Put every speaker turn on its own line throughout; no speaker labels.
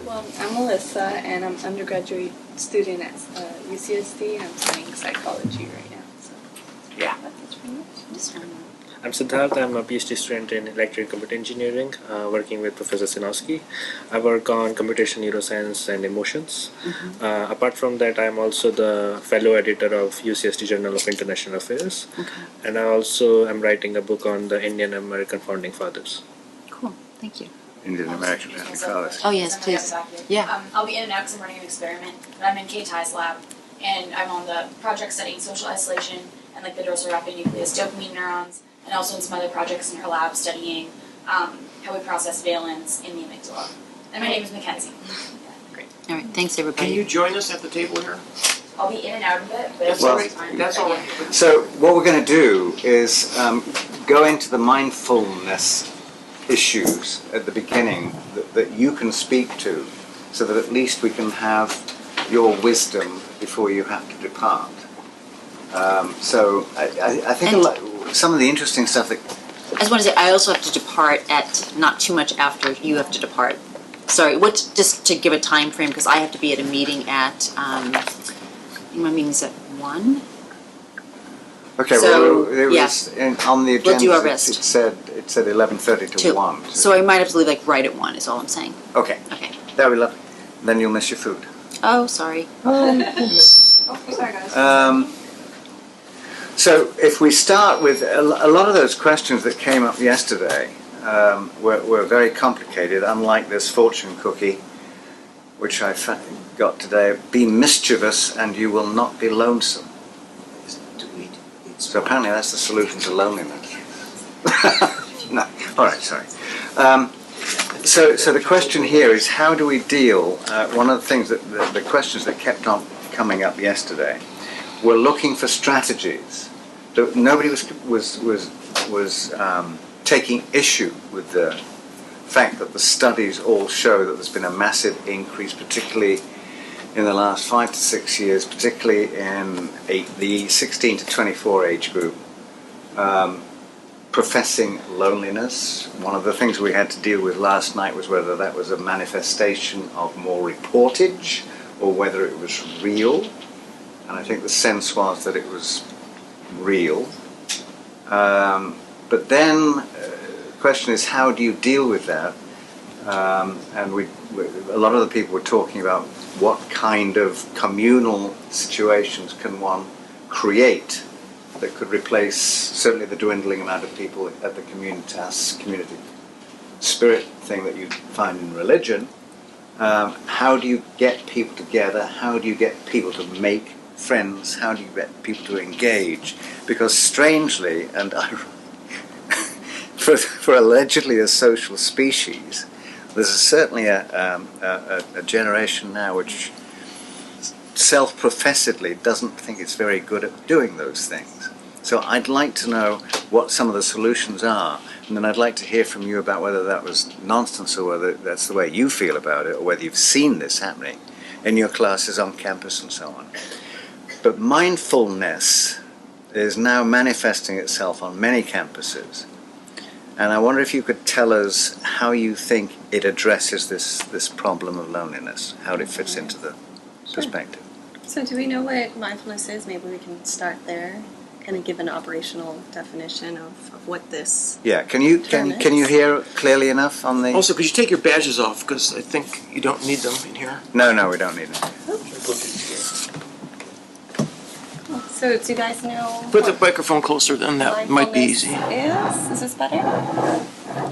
Well, I'm Melissa, and I'm an undergraduate student at UCSD. I'm studying psychology right now. So,
Yeah.
That's pretty much.
I'm Siddharth. I'm a PhD student in electrical and computer engineering, working with Professor Sinowski. I work on computation, neuroscience, and emotions. Apart from that, I'm also the fellow editor of UCSD Journal of International Affairs. And I also am writing a book on the Indian American founding fathers.
Cool, thank you.
Indian American founding fathers.
Oh, yes, please. Yeah.
I'll be in and out because I'm running an experiment, but I'm in Kay Ty's lab, and I'm on the project studying social isolation and like the dorsal rapid nucleus dopamine neurons, and also in some other projects in her lab studying how we process valence in the amygdala. And my name is Mackenzie.
Great. All right, thanks everybody.
Can you join us at the table here?
I'll be in and out of it, but
That's
it's
all
always
right.
fine.
That's all right.
So what we're going to do is go into the mindfulness issues at the beginning that you can speak to, so that at least we can have your wisdom before you have to depart. So I think some of the interesting stuff that...
I just want to say, I also have to depart at not too much after you have to depart. Sorry, just to give a time frame, because I have to be at a meeting at, my meeting's at 1?
Okay,
So,
well, it was on the agenda.
We'll do our best.
It said 11:30 to
2.
1.
So I might have to leave like right at 1 is all I'm saying.
Okay,
Okay.
that would be lovely. Then you'll miss your food.
Oh, sorry.
Sorry guys.
So if we start with a lot of those questions that came up yesterday were very complicated, unlike this fortune cookie, which I got today. Be mischievous and you will not be lonesome. So apparently that's the solution to loneliness. No, all right, sorry. So the question here is, how do we deal? One of the things that the questions that kept on coming up yesterday were looking for strategies. Nobody was taking issue with the fact that the studies all show that there's been a massive increase, particularly in the last 5 to 6 years, particularly in the 16 to 24 age group, professing loneliness. One of the things we had to deal with last night was whether that was a manifestation of more reportage or whether it was real. And I think the sense was that it was real. But then the question is, how do you deal with that? And a lot of the people were talking about what kind of communal situations can one create that could replace certainly the dwindling amount of people at the community spirit thing that you find in religion. How do you get people together? How do you get people to make friends? How do you get people to engage? Because strangely, and for allegedly a social species, there's certainly a generation now which self-professedly doesn't think it's very good at doing those things. So I'd like to know what some of the solutions are, and then I'd like to hear from you about whether that was nonsense or whether that's the way you feel about it, or whether you've seen this happening in your classes on campus and so on. But mindfulness is now manifesting itself on many campuses. And I wonder if you could tell us how you think it addresses this problem of loneliness, how it fits into the perspective.
So do we know what mindfulness is? Maybe we can start there, kind of give an operational definition of what this...
Yeah, can you hear clearly enough on the...
Also, could you take your badges off, because I think you don't need them in here.
No, we don't need them.
So do you guys know...
Put the microphone closer, then that might be easy.
Is this better?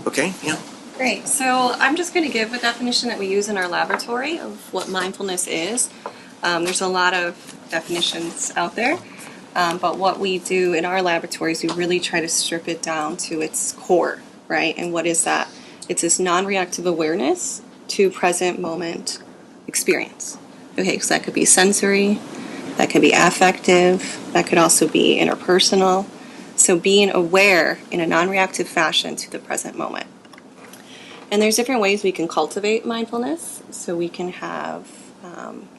Okay, yeah.
Great. So I'm just going to give a definition that we use in our laboratory of what mindfulness is. There's a lot of definitions out there, but what we do in our laboratories, we really try to strip it down to its core, right? And what is that? It's this non-reactive awareness to present moment experience. Okay, so that could be sensory, that could be affective, that could also be interpersonal. So being aware in a non-reactive fashion to the present moment. And there's different ways we can cultivate mindfulness. So we can have,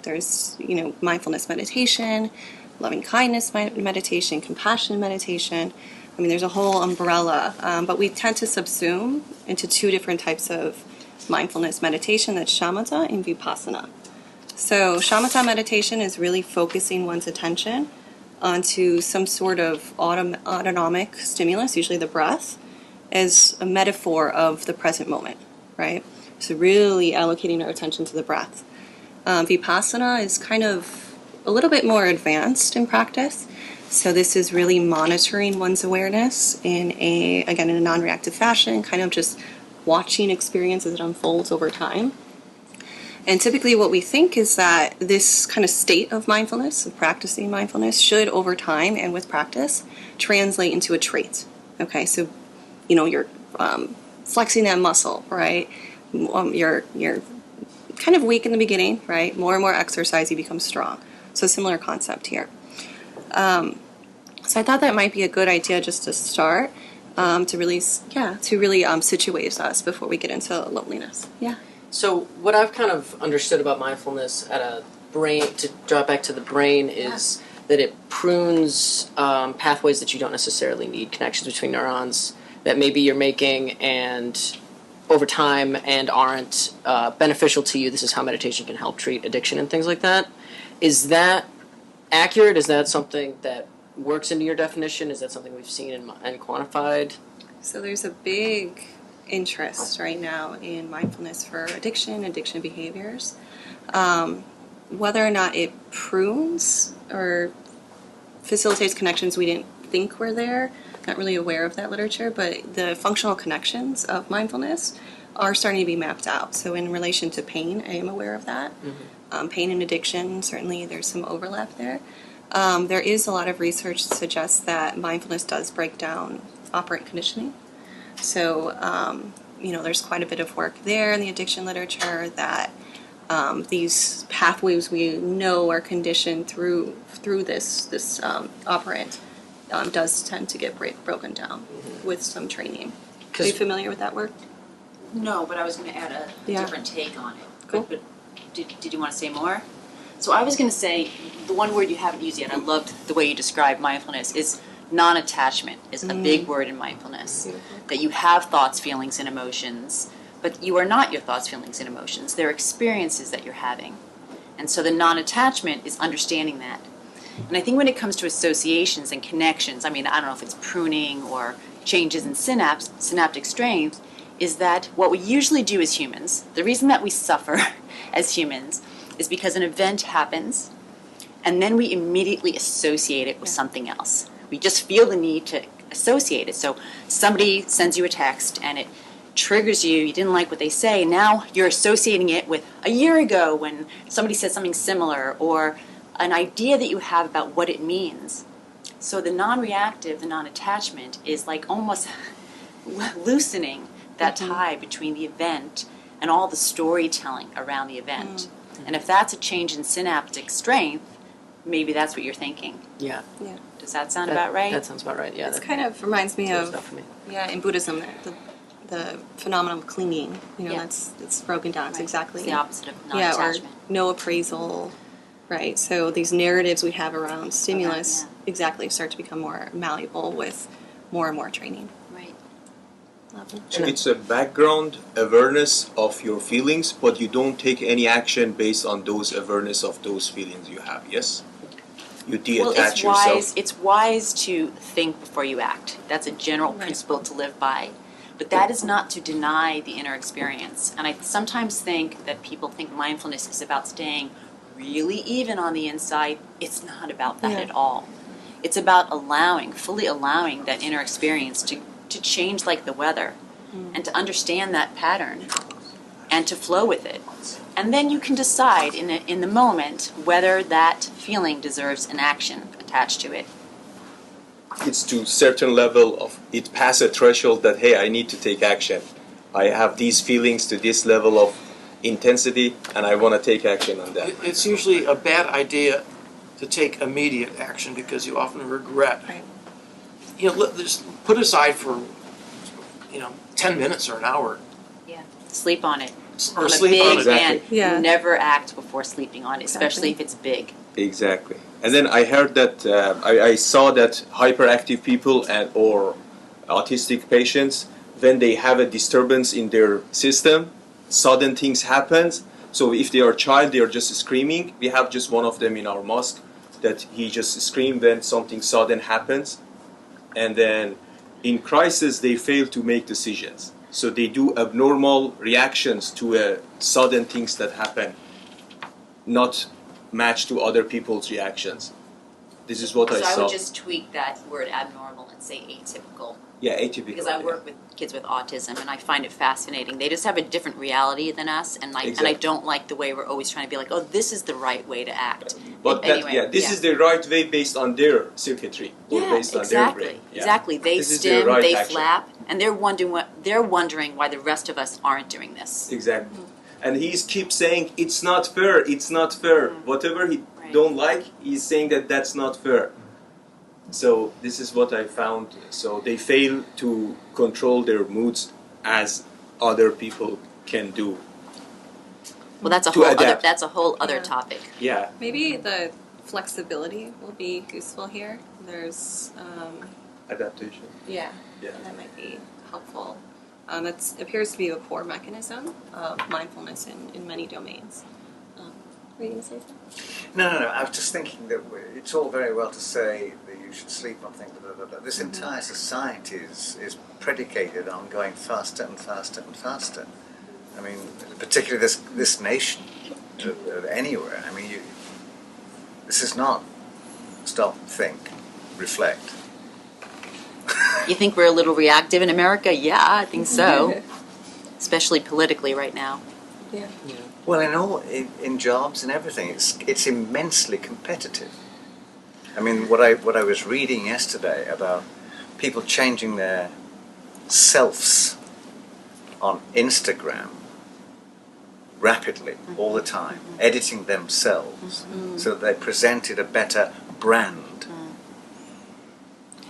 there's, mindfulness meditation, loving kindness meditation, compassion meditation. I mean, there's a whole umbrella, but we tend to subsume into two different types of mindfulness meditation, that's shamatha and vipassana. So shamatha meditation is really focusing one's attention onto some sort of autonomic stimulus, usually the breath, as a metaphor of the present moment, right? So really allocating our attention to the breath. Vipassana is kind of a little bit more advanced in practice. So this is really monitoring one's awareness in a non-reactive fashion, kind of just watching experience as it unfolds over time. And typically what we think is that this kind of state of mindfulness, of practicing mindfulness, should over time and with practice translate into a trait. Okay, so you're flexing that muscle, right? You're kind of weak in the beginning, right? More and more exercise, you become strong. So similar concept here. So I thought that might be a good idea just to start, to really situate us before we get into loneliness. Yeah.
So what I've kind of understood about mindfulness at a brain, to drop back to the brain, is that it prunes pathways that you don't necessarily need, connections between neurons that maybe you're making and over time and aren't beneficial to you. This is how meditation can help treat addiction and things like that. Is that accurate? Is that something that works into your definition? Is that something we've seen and quantified?
So there's a big interest right now in mindfulness for addiction behaviors. Whether or not it prunes or facilitates connections we didn't think were there, not really aware of that literature, but the functional connections of mindfulness are starting to be mapped out. So in relation to pain, I am aware of that. Mm-hmm. Pain and addiction, certainly there's some overlap there. There is a lot of research that suggests that mindfulness does break down operant conditioning. So, there's quite a bit of work there in the addiction literature that these pathways we know are conditioned through this operant does tend to get broken down with some training. Are you familiar with that work?
No, but I was going to add a
Yeah.
different take on it.
Cool.
But did you want to say more? So I was going to say, the one word you haven't used yet, I loved the way you described mindfulness, is non-attachment is a big word in mindfulness. That you have thoughts, feelings, and emotions, but you are not your thoughts, feelings, and emotions. They're experiences that you're having. And so the non-attachment is understanding that. And I think when it comes to associations and connections, I don't know if it's pruning or changes in synaptic strength, is that what we usually do as humans, the reason that we suffer as humans is because an event happens and then we immediately associate it with something else. We just feel the need to associate it. So somebody sends you a text and it triggers you didn't like what they say, now you're associating it with a year ago when somebody said something similar, or an idea that you have about what it means. So the non-reactive, the non-attachment is like almost loosening that tie between the event and all the storytelling around the event. And if that's a change in synaptic strength, maybe that's what you're thinking.
Yeah.
Yeah.
Does that sound about right?
That sounds about right, yeah.
This kind of reminds me
clears
of,
it up for me.
in Buddhism, the phenomenon of clinging.
Yeah.
it's broken down. It's
Right.
exactly
It's the opposite of
yeah, or
non-attachment.
no appraisal, right? So these narratives we have around stimulus
yeah.
exactly start to become more malleable with more and more training.
Right.
Lovely.
So it's a background awareness of your feelings, but you don't take any action based on those awareness of those feelings you have, yes? You
Well,
detach
it's
yourself.
wise. It's wise to think before you act. That's a general
Right.
principle to live by. But that is not to deny the inner experience. And I sometimes think that people think mindfulness is about staying really even on the inside. It's not about that
Yeah.
at all. It's about fully allowing that inner experience to change like the weather, and to understand that pattern and to flow with it. And then you can decide in the moment whether that feeling deserves an action attached to it.
It's to certain level of, it pass a threshold that, hey, I need to take action. I have these feelings to this level of intensity, and I want to take action on that.
It's usually a bad idea to take immediate action because you often regret.
Right.
Just put aside for 10 minutes or an hour,
Sleep on it.
or
I'm a
sleep
big
on it.
Exactly.
fan.
Yeah.
Never act before sleeping on it, especially
Exactly.
if it's big.
Exactly. And then I heard that, I saw that hyperactive people or autistic patients, when they have a disturbance in their system, sudden things happen. So if they are a child, they are just screaming. We have just one of them in our mosque that he just screams when something sudden happens. And then in crisis, they fail to make decisions. So they do abnormal reactions to sudden things that happen, not match to other people's reactions. This is what
So
I
I
saw.
would just tweak that word abnormal and say atypical.
Yeah, atypical.
Because I work with kids with autism and I find it fascinating. They just have a different reality than us, and I
Exactly.
don't like the way we're always trying to be like, oh, this is the right way to act.
But
Anyway,
this is the right way based on their circuitry or
Yeah,
based on their brain.
exactly. Exactly. They
This is the
stim,
right
they
action.
flap, and they're wondering why the rest of us aren't doing this.
Exactly. And he keeps saying it's not fair. It's not fair. Whatever he
Right.
don't like, he's saying that that's not fair. So this is what I found. So they fail to control their moods as other people can do.
Well, that's a
To
whole other.
adapt.
That's a whole other
Yeah.
topic.
Yeah.
Maybe the flexibility will be useful here. There's,
Adaptation.
yeah,
Yeah.
that might be helpful. It appears to be a core mechanism of mindfulness in many domains. Were you going to say something?
No. I was just thinking that it's all very well to say that you should sleep on things, but this entire society is predicated on going faster and faster and faster. I mean, particularly this nation, of anywhere. I mean, this is not stop, think, reflect.
You think we're a little reactive in America? Yeah, I think so. Especially politically right now.
Yeah.
Well, in jobs and everything, it's immensely competitive. I mean, what I was reading yesterday about people changing their selves on Instagram rapidly, all the time, editing themselves so that they presented a better brand.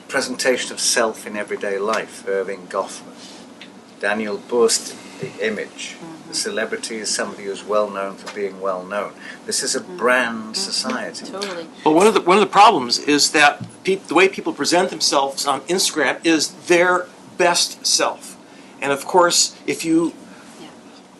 Presentation of self in everyday life, Irving Goffman. Daniel Boosted, the image. The celebrity is somebody who's well known for being well known. This is a brand society.
Totally.
But one of the problems is that the way people present themselves on Instagram is their best self, and of course, if you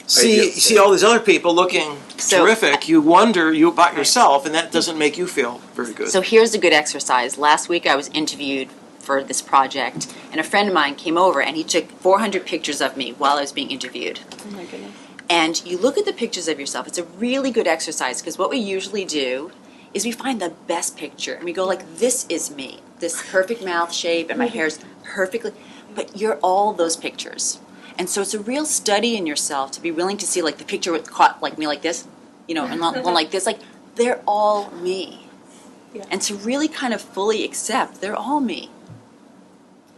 see all these other people looking
So-
terrific, you wonder about yourself, and that doesn't make you feel very good.
So here's a good exercise. Last week I was interviewed for this project, and a friend of mine came over and he took 400 pictures of me while I was being interviewed.
Oh my goodness.
And you look at the pictures of yourself. It's a really good exercise because what we usually do is we find the best picture and we go like, this is me. This perfect mouth shape and my hair's perfectly, but you're all those pictures. And so it's a real study in yourself to be willing to see like the picture with caught like me like this, and not one like this, like they're all me.
Yeah.
And to really kind of fully accept they're all me.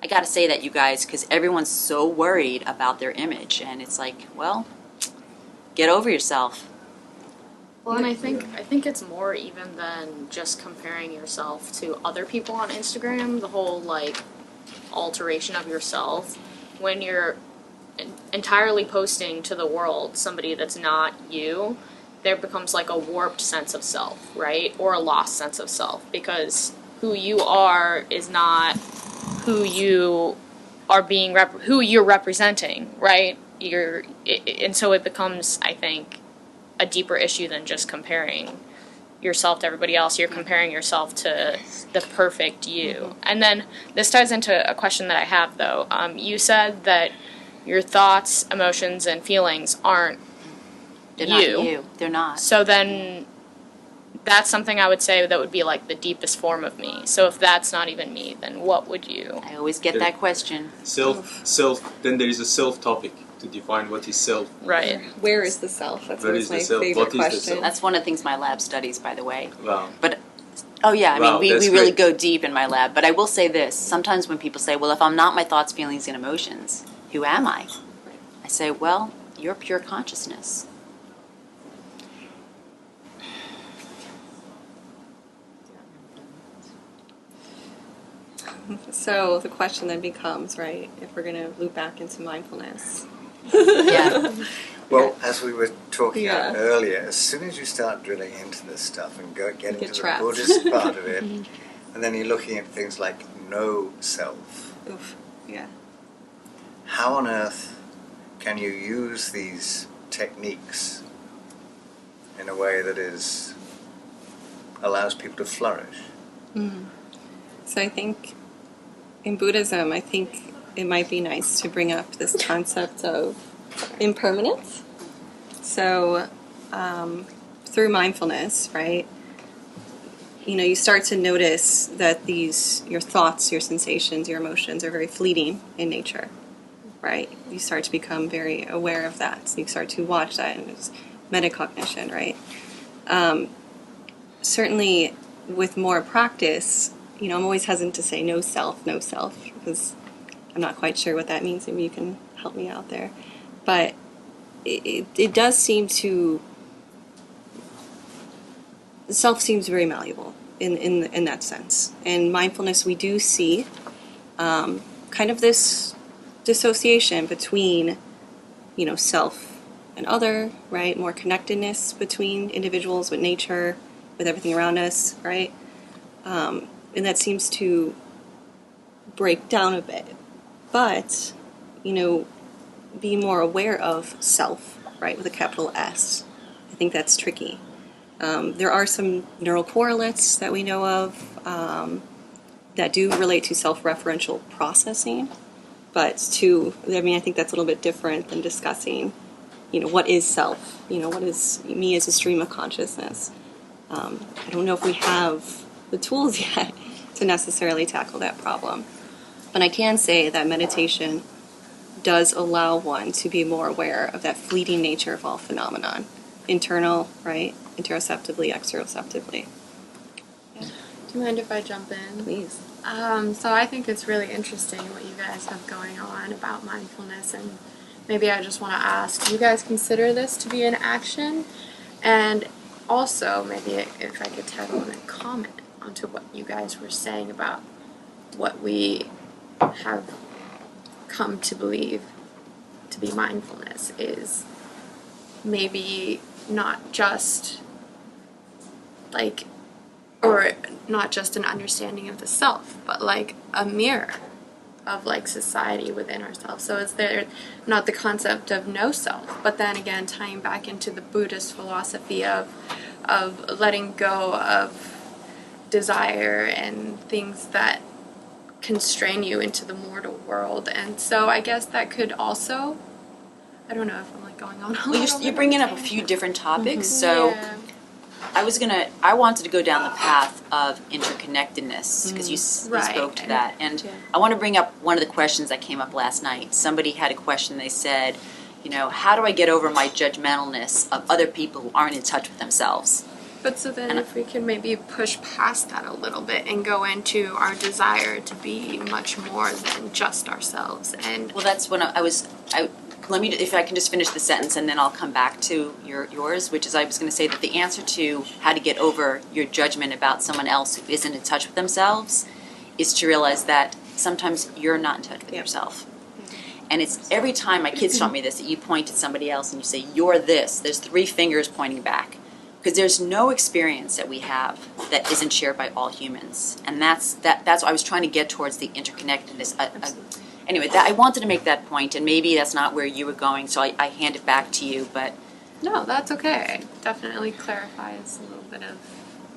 I got to say that, you guys, because everyone's so worried about their image, and it's like, well, get over yourself.
Well, and I think it's more even than just comparing yourself to other people on Instagram. The whole like alteration of yourself when you're entirely posting to the world somebody that's not you. There becomes like a warped sense of self, right, or a lost sense of self because who you are is not who you are being who you're representing, right? And so it becomes, I think, a deeper issue than just comparing yourself to everybody else. You're comparing yourself to the perfect you. And then this ties into a question that I have, though. You said that your thoughts, emotions, and feelings aren't
They're not you. They're not.
so then that's something I would say that would be like the deepest form of me. So if that's not even me, then what would you?
I always get that question.
Self. Then there is a self topic to define what is self.
Right.
Where is the self? That's
Where
always
is the
my
self?
favorite
What is the
question.
self?
That's one of the things my lab studies, by the way.
Wow.
But, oh yeah, I
Wow,
mean,
that's
we really
great.
go deep in my lab. But I will say this, sometimes when people say, well, if I'm not my thoughts, feelings, and emotions, who am I? I say, well, you're pure consciousness.
So the question then becomes, right, if we're going to loop back into mindfulness.
Yeah.
Well, as we were talking
Yeah.
earlier, as soon as you start drilling into this stuff and get
get
into the
trapped.
Buddhist part of it, and then you're looking at things like no self,
Oof. Yeah.
how on earth can you use these techniques in a way that allows people to flourish.
So I think in Buddhism, I think it might be nice to bring up this concept of impermanence. So through mindfulness, right, you start to notice that your thoughts, your sensations, your emotions are very fleeting in nature, right? You start to become very aware of that. So you start to watch that, and it's metacognition, right? Certainly with more practice, I'm always hesitant to say no self, because I'm not quite sure what that means. Maybe you can help me out there. But it does seem to, self seems very malleable in that sense. In mindfulness, we do see kind of this dissociation between, self and other, right? More connectedness between individuals with nature, with everything around us, right? And that seems to break down a bit. But, be more aware of self, right, with a capital S. I think that's tricky. There are some neural correlates that we know of that do relate to self-referential processing. But I think that's a little bit different than discussing, what is self? What is me as a stream of consciousness? I don't know if we have the tools yet to necessarily tackle that problem. But I can say that meditation does allow one to be more aware of that fleeting nature of all phenomenon. Internal, right? Interoceptively, exteroceptively.
Do you mind if I jump in?
Please.
So I think it's really interesting what you guys have going on about mindfulness, and maybe I just want to ask, do you guys consider this to be an action? And also, maybe if I could tag on and comment onto what you guys were saying about what we have come to believe to be mindfulness is maybe not just or not just an understanding of the self, but like a mirror of society within ourselves. So is there not the concept of no self, but then again tying back into the Buddhist philosophy of letting go of desire and things that constrain you into the mortal world. And so I guess that could also, I don't know if I'm going on a little
You're
bit
bringing up
of
a
a
few different topics,
tangent.
so
Yeah.
I wanted to go down the path of interconnectedness because you
Right.
spoke to that, and
Yeah.
I want to bring up one of the questions that came up last night. Somebody had a question. They said, how do I get over my judgmentalness of other people who aren't in touch with themselves?
But so then
And-
if we could maybe push past that a little bit and go into our desire to be much more than just ourselves. And
Well, that's when let me, if I can just finish the sentence and then I'll come back to yours, which is I was going to say that the answer to how to get over your judgment about someone else who isn't in touch with themselves is to realize that sometimes you're not in touch with yourself. And it's every time my kids taught me this, that you point at somebody else and you say, you're this. There's 3 fingers pointing back. Because there's no experience that we have that isn't shared by all humans. And that's what I was trying to get towards, the interconnectedness. Anyway, I wanted to make that point, and maybe that's not where you were going, so I hand it back to you. But
no, that's okay. Definitely clarifies a little bit of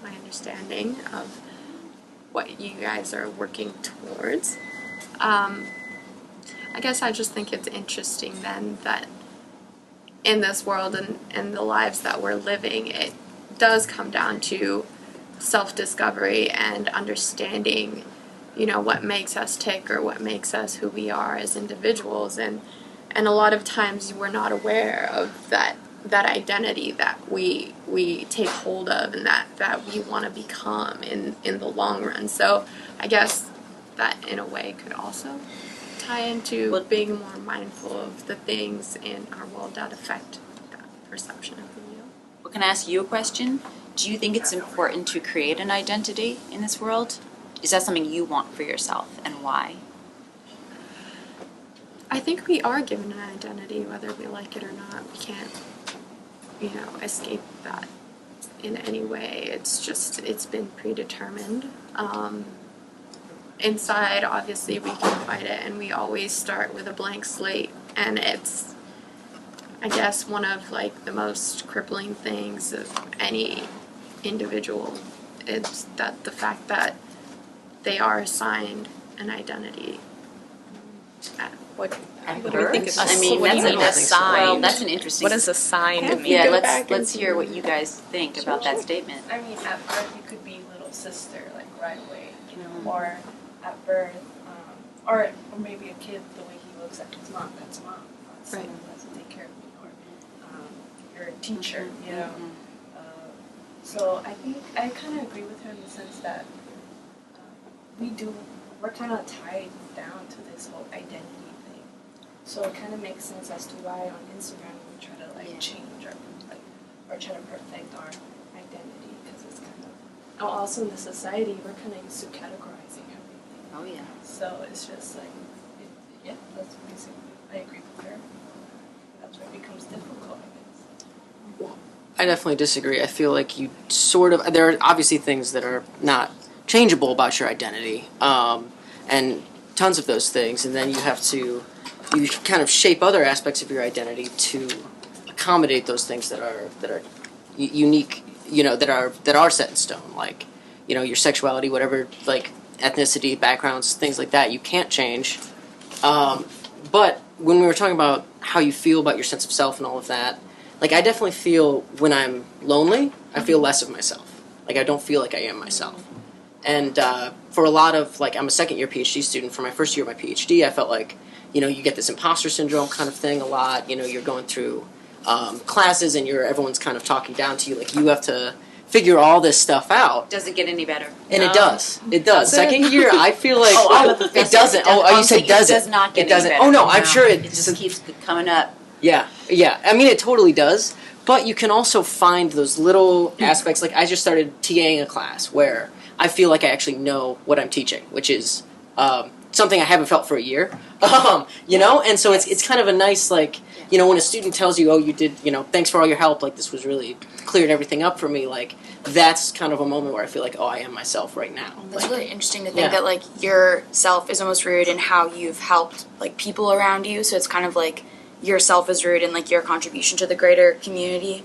my understanding of what you guys are working towards. I guess I just think it's interesting then that in this world and the lives that we're living, it does come down to self-discovery and understanding, what makes us tick or what makes us who we are as individuals. And a lot of times we're not aware of that identity that we take hold of and that we want to become in the long run. So I guess that in a way could also tie into being more mindful of the things in our world that affect that perception of the real.
well, can I ask you a question? Do you think it's important to create an identity in this world? Is that something you want for yourself, and why?
I think we are given an identity, whether we like it or not. We can't, escape that in any way. It's been predetermined. Inside, obviously, we can fight it, and we always start with a blank slate. And I guess one of like the most crippling things of any individual is that the fact that they are assigned an identity.
What
What do we think of
I
this?
mean,
what do
that's
you mean
an
assigned?
well, that's an interesting.
What is assigned to me?
Yeah,
Go
let's
back
let's
into-
hear what you guys think about that statement.
I mean, at birth you could be little sister, like right away, you know, or at birth, or maybe a kid, the way he looks at his mom, that's mom. Someone who doesn't take care of me, or you're a teacher, you know. So I think I kind of agree with her in the sense that we're kind of tied down to this whole identity thing. So it kind of makes sense as to why on Instagram we try to like change or try to perfect our identity, because it's kind of also in the society we're kind of used to categorizing everything.
Oh yeah.
So it's just like that's basically I agree with her. That's where it becomes difficult, I guess.
I definitely disagree. I feel like you sort of, there are obviously things that are not changeable about your identity, and tons of those things, and then you kind of shape other aspects of your identity to accommodate those things that are unique, that are set in stone, like, your sexuality, whatever, like ethnicity, backgrounds, things like that, you can't change. But when we were talking about how you feel about your sense of self and all of that, like, I definitely feel when I'm lonely, I feel less of myself. Like, I don't feel like I am myself. And for a lot of, like, I'm a second-year PhD student. For my first year of my PhD, I felt like, you get this imposter syndrome kind of thing a lot. You're going through classes and everyone's kind of talking down to you. Like, you have to figure all this stuff out.
Does it get any better?
And it does. It does. Second year, I feel like it doesn't. You said doesn't.
It does not get
It doesn't.
any better.
Oh no, I'm sure
It just keeps coming up.
Yeah. I mean, it totally does. But you can also find those little aspects. Like, I just started TAing a class where I feel like I actually know what I'm teaching, which is something I haven't felt for a year. And so it's kind of a nice, like, when a student tells you, oh, you did, thanks for all your help, like, this was really cleared everything up for me, like, that's kind of a moment where I feel like, oh, I am myself right now.
That's
Like,
really interesting to think that like your self is almost rooted in how you've helped like people around you. So it's kind of like your self is rooted in like your contribution to the greater community,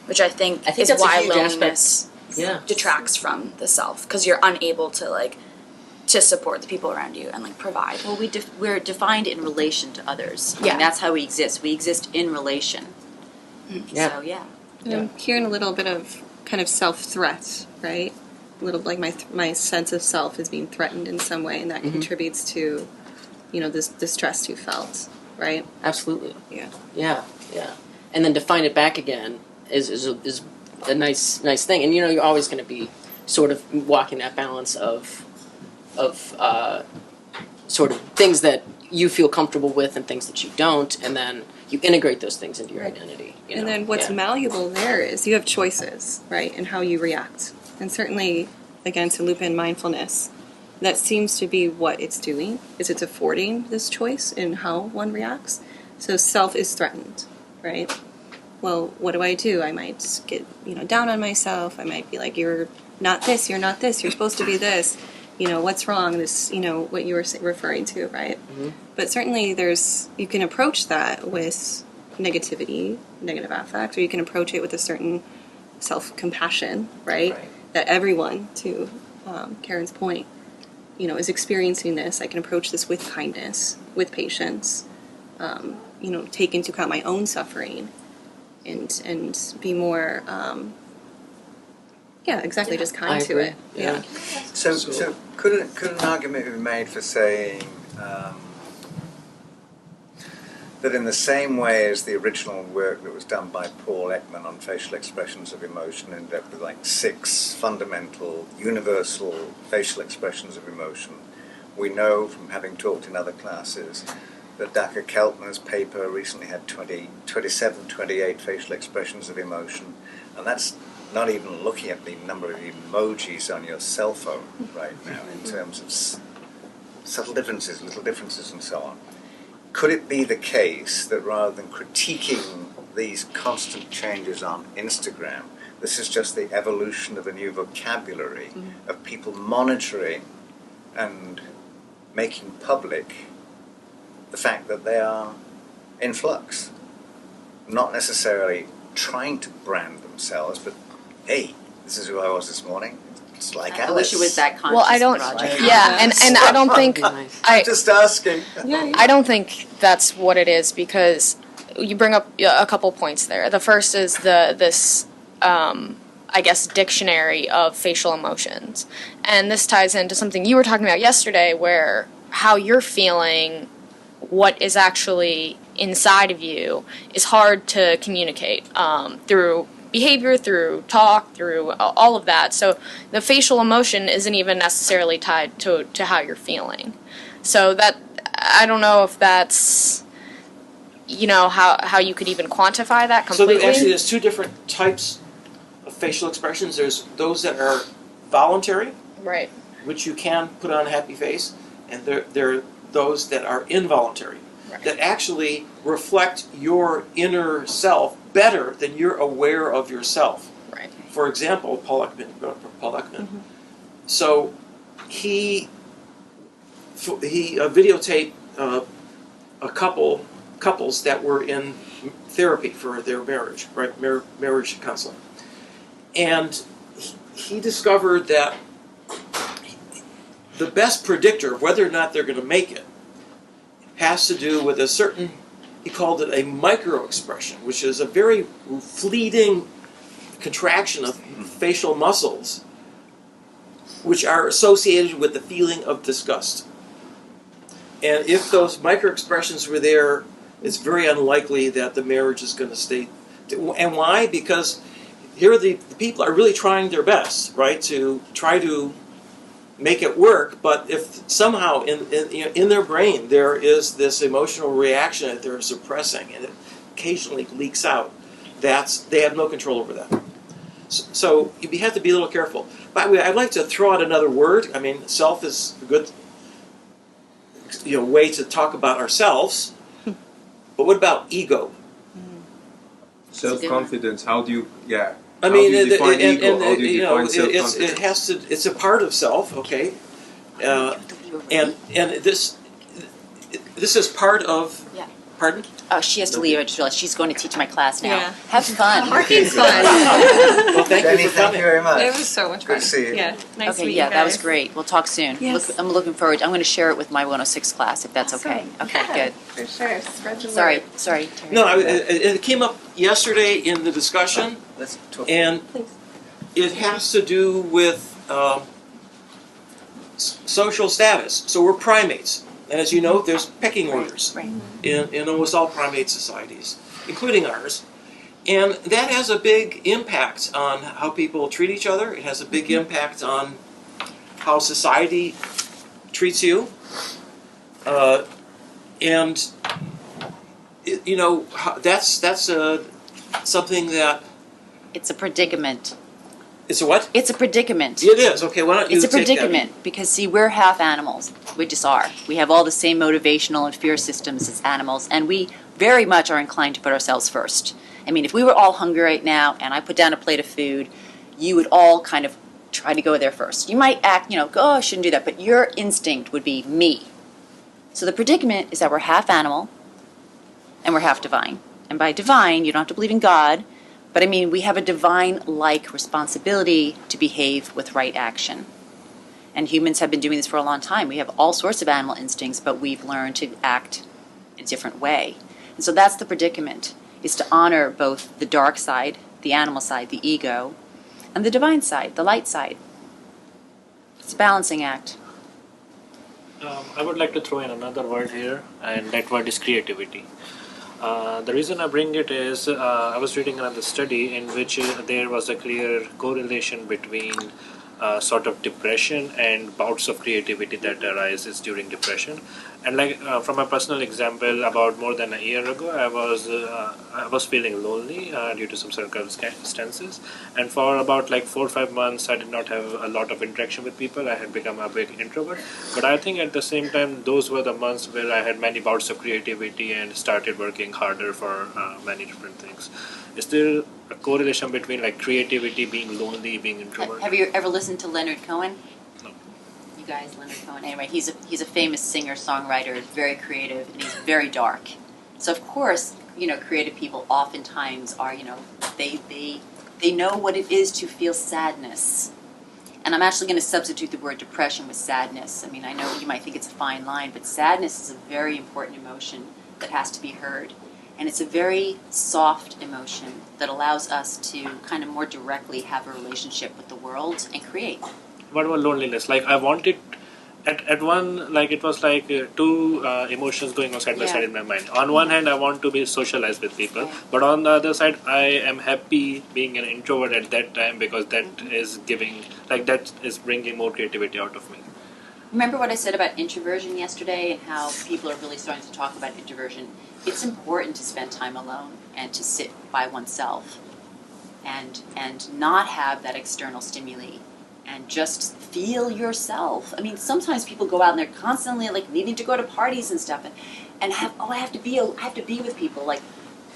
which I think is
that's a
why
huge
loneliness
Yeah.
detracts from the self, because you're unable to support the people around you and like provide.
Well, we're defined in relation to others.
Yeah.
And that's how we exist. We exist in relation.
Yeah.
So yeah.
And I'm hearing a little bit of kind of self-threat, right? A little like my sense of self is being threatened in some way, and that contributes to, this distress you felt, right?
Absolutely.
Yeah.
Yeah. And then to find it back again is a nice thing. And you're always going to be sort of walking that balance of sort of things that you feel comfortable with and things that you don't, and then you integrate those things into your identity.
And then what's malleable there is you have choices, right, in how you react. And certainly, again, to loop in mindfulness, that seems to be what it's doing, is it's affording this choice in how one reacts. So self is threatened, right? Well, what do? I might get, down on myself. I might be like, you're not this, you're supposed to be this. What's wrong? This, what you were referring to, right? Mm-hmm. But certainly you can approach that with negativity, negative affect, or you can approach it with a certain self-compassion, right? That everyone, to Karen's point, is experiencing this. I can approach this with kindness, with patience, take into account my own suffering, and be more, just kind to it. Yeah.
So could an argument be made for saying that in the same way as the original work that was done by Paul Ekman on facial expressions of emotion ended up with like 6 fundamental, universal facial expressions of emotion, we know from having talked in other classes that Dacher Keltner's paper recently had 27, 28 facial expressions of emotion, and that's not even looking at the number of emojis on your cell phone right now in terms of subtle differences, little differences, and so on. Could it be the case that rather than critiquing these constant changes on Instagram, this is just the evolution of a new vocabulary of people monitoring and making public the fact that they are in flux? not necessarily trying to brand themselves, but hey, this is who I was this morning. It's like
I
Alice.
wish it was that conscious.
Well, I don't.
Roger.
Yeah, and I don't think
Nice.
I.
Just asking.
I don't think that's what it is because you bring up a couple points there. The first is this I guess dictionary of facial emotions, and this ties into something you were talking about yesterday, where how you're feeling, what is actually inside of you, is hard to communicate through behavior, through talk, through all of that. So the facial emotion isn't even necessarily tied to how you're feeling. So that, I don't know if that's, how you could even quantify that completely.
So actually, there's two different types of facial expressions. There's those that are voluntary,
Right.
which you can put on a happy face, and there are those that are involuntary,
Right.
that actually reflect your inner self better than you're aware of yourself.
Right.
For example, Paul Ekman. So he videotaped a couples that were in therapy for their marriage, right? Marriage counseling, and he discovered that the best predictor of whether or not they're going to make it has to do with a certain, he called it a micro-expression, which is a very fleeting contraction of facial muscles, which are associated with the feeling of disgust. And if those micro-expressions were there, it's very unlikely that the marriage is going to stay. And why? Because here the people are really trying their best, right, to try to make it work, but if somehow in their brain there is this emotional reaction that they're suppressing and it occasionally leaks out, they have no control over that. So you have to be a little careful. By the way, I'd like to throw out another word. I mean, self is a good way to talk about ourselves, but what about ego?
Self-confidence. How do you? Yeah.
I mean,
how do you define ego? How do you define self-confidence?
it has to. It's a part of self, okay, and this is part of.
Yeah.
Pardon?
Oh, she has to leave. I just realized she's going to teach my class now.
Yeah.
Have fun.
Parking's fun.
Well, thank
Jenny,
you for
thank
coming.
you very much.
It was so much fun.
Good to see you.
Yeah, nice to
Okay,
meet
yeah,
you
that was
guys.
great. We'll talk soon.
Yes.
I'm looking forward. I'm going to share it with my 106 class if that's okay. Okay,
Yeah,
good.
For sure. Spread the
Sorry,
word.
sorry. Terry.
No, it came up yesterday in the discussion,
Let's talk.
and
Please.
it has to do with social status. So we're primates, and as you know, there's pecking orders
Right.
in almost all primate societies, including ours. And that has a big impact on how people treat each other. It has a big impact on how society treats you. That's something that,
It's a predicament.
it's a what?
It's a predicament.
It is. Okay, why don't you
It's a
take that?
predicament because, see, we're half animals. We just are. We have all the same motivational and fear systems as animals, and we very much are inclined to put ourselves first. I mean, if we were all hungry right now and I put down a plate of food, you would all kind of try to go there first. You might act, oh, I shouldn't do that, but your instinct would be me. So the predicament is that we're half animal and we're half divine. And by divine, you don't have to believe in God, but I mean, we have a divine-like responsibility to behave with right action. And humans have been doing this for a long time. We have all sorts of animal instincts, but we've learned to act in a different way. And so that's the predicament, is to honor both the dark side, the animal side, the ego, and the divine side, the light side. It's a balancing act.
I would like to throw in another word here, and that word is creativity. The reason I bring it is I was reading another study in which there was a clear correlation between sort of depression and bouts of creativity that arises during depression. And like from a personal example, about more than a year ago, I was feeling lonely due to some circumstances, and for about like 4 or 5 months, I did not have a lot of interaction with people. I had become a big introvert. But I think at the same time, those were the months where I had many bouts of creativity and started working harder for many different things. Is there a correlation between like creativity, being lonely, being introvert?
Have you ever listened to Leonard Cohen?
No.
You guys, Leonard Cohen. Anyway, he's a famous singer-songwriter, very creative, and he's very dark. So of course, creative people oftentimes are, they know what it is to feel sadness. And I'm actually going to substitute the word depression with sadness. I mean, I know you might think it's a fine line, but sadness is a very important emotion that has to be heard. And it's a very soft emotion that allows us to kind of more directly have a relationship with the world and create.
What about loneliness? Like I wanted at one, like it was like two emotions going on side by side in my mind. On one hand, I want to be socialized with people, but on the other side, I am happy being an introvert at that time because that is giving, like that is bringing more creativity out of me.
Remember what I said about introversion yesterday and how people are really starting to talk about introversion? It's important to spend time alone and to sit by oneself and not have that external stimuli and just feel yourself. I mean, sometimes people go out and they're constantly like needing to go to parties and stuff and I have to be with people. Like,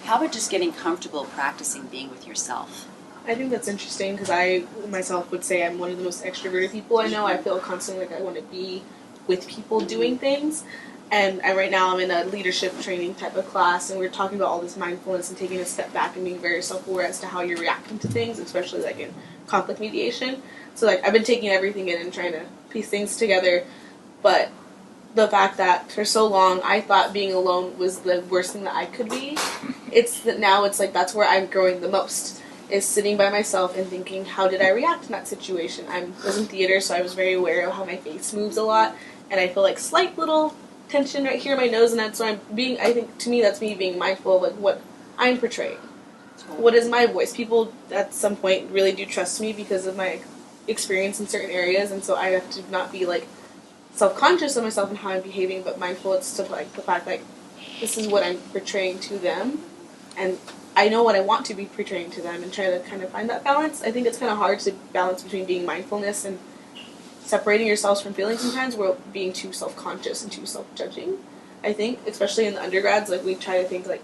how about just getting comfortable practicing being with yourself?
I think that's interesting because I myself would say I'm one of the most extroverted people I know. I feel constantly like I want to be with people doing things. And right now I'm in a leadership training type of class, and we're talking about all this mindfulness and taking a step back and being very self-aware as to how you're reacting to things, especially like in conflict mediation. So like I've been taking everything in and trying to piece things together, but the fact that for so long I thought being alone was the worst thing that I could be, it's that now it's like that's where I'm growing the most, is sitting by myself and thinking, how did I react in that situation? I was in theater, so I was very aware of how my face moves a lot, and I feel like slight little tension right here in my nose, and that's why I think to me that's me being mindful of like what I'm portraying. What is my voice? People at some point really do trust me because of my experience in certain areas, and so I have to not be like self-conscious of myself and how I'm behaving, but mindful it's to like the fact like this is what I'm portraying to them, and I know what I want to be portraying to them, and try to kind of find that balance. I think it's kind of hard to balance between being mindfulness and separating yourselves from feelings sometimes, while being too self-conscious and too self-judging. I think, especially in the undergrads, like we try to think like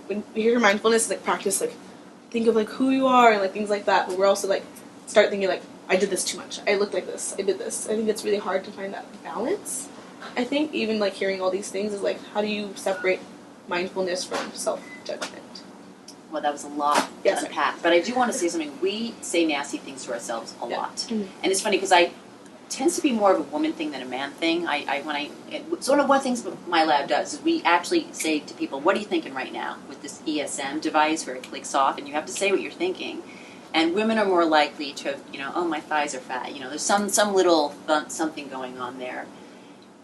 when we hear mindfulness, like practice like think of like who you are and like things like that, but we're also like start thinking like I did this too much, I looked like this, I did this. I think it's really hard to find that balance. I think even like hearing all these things is like, how do you separate mindfulness from self-judgment?
Well, that was a lot to unpack, but I do want to say something. We say nasty things to ourselves a lot, and it's funny because it tends to be more of a woman thing than a man thing. So one of the things my lab does is we actually say to people, what are you thinking right now with this ESM device where it clicks off, and you have to say what you're thinking. And women are more likely to have, oh, my thighs are fat. There's some little something going on there.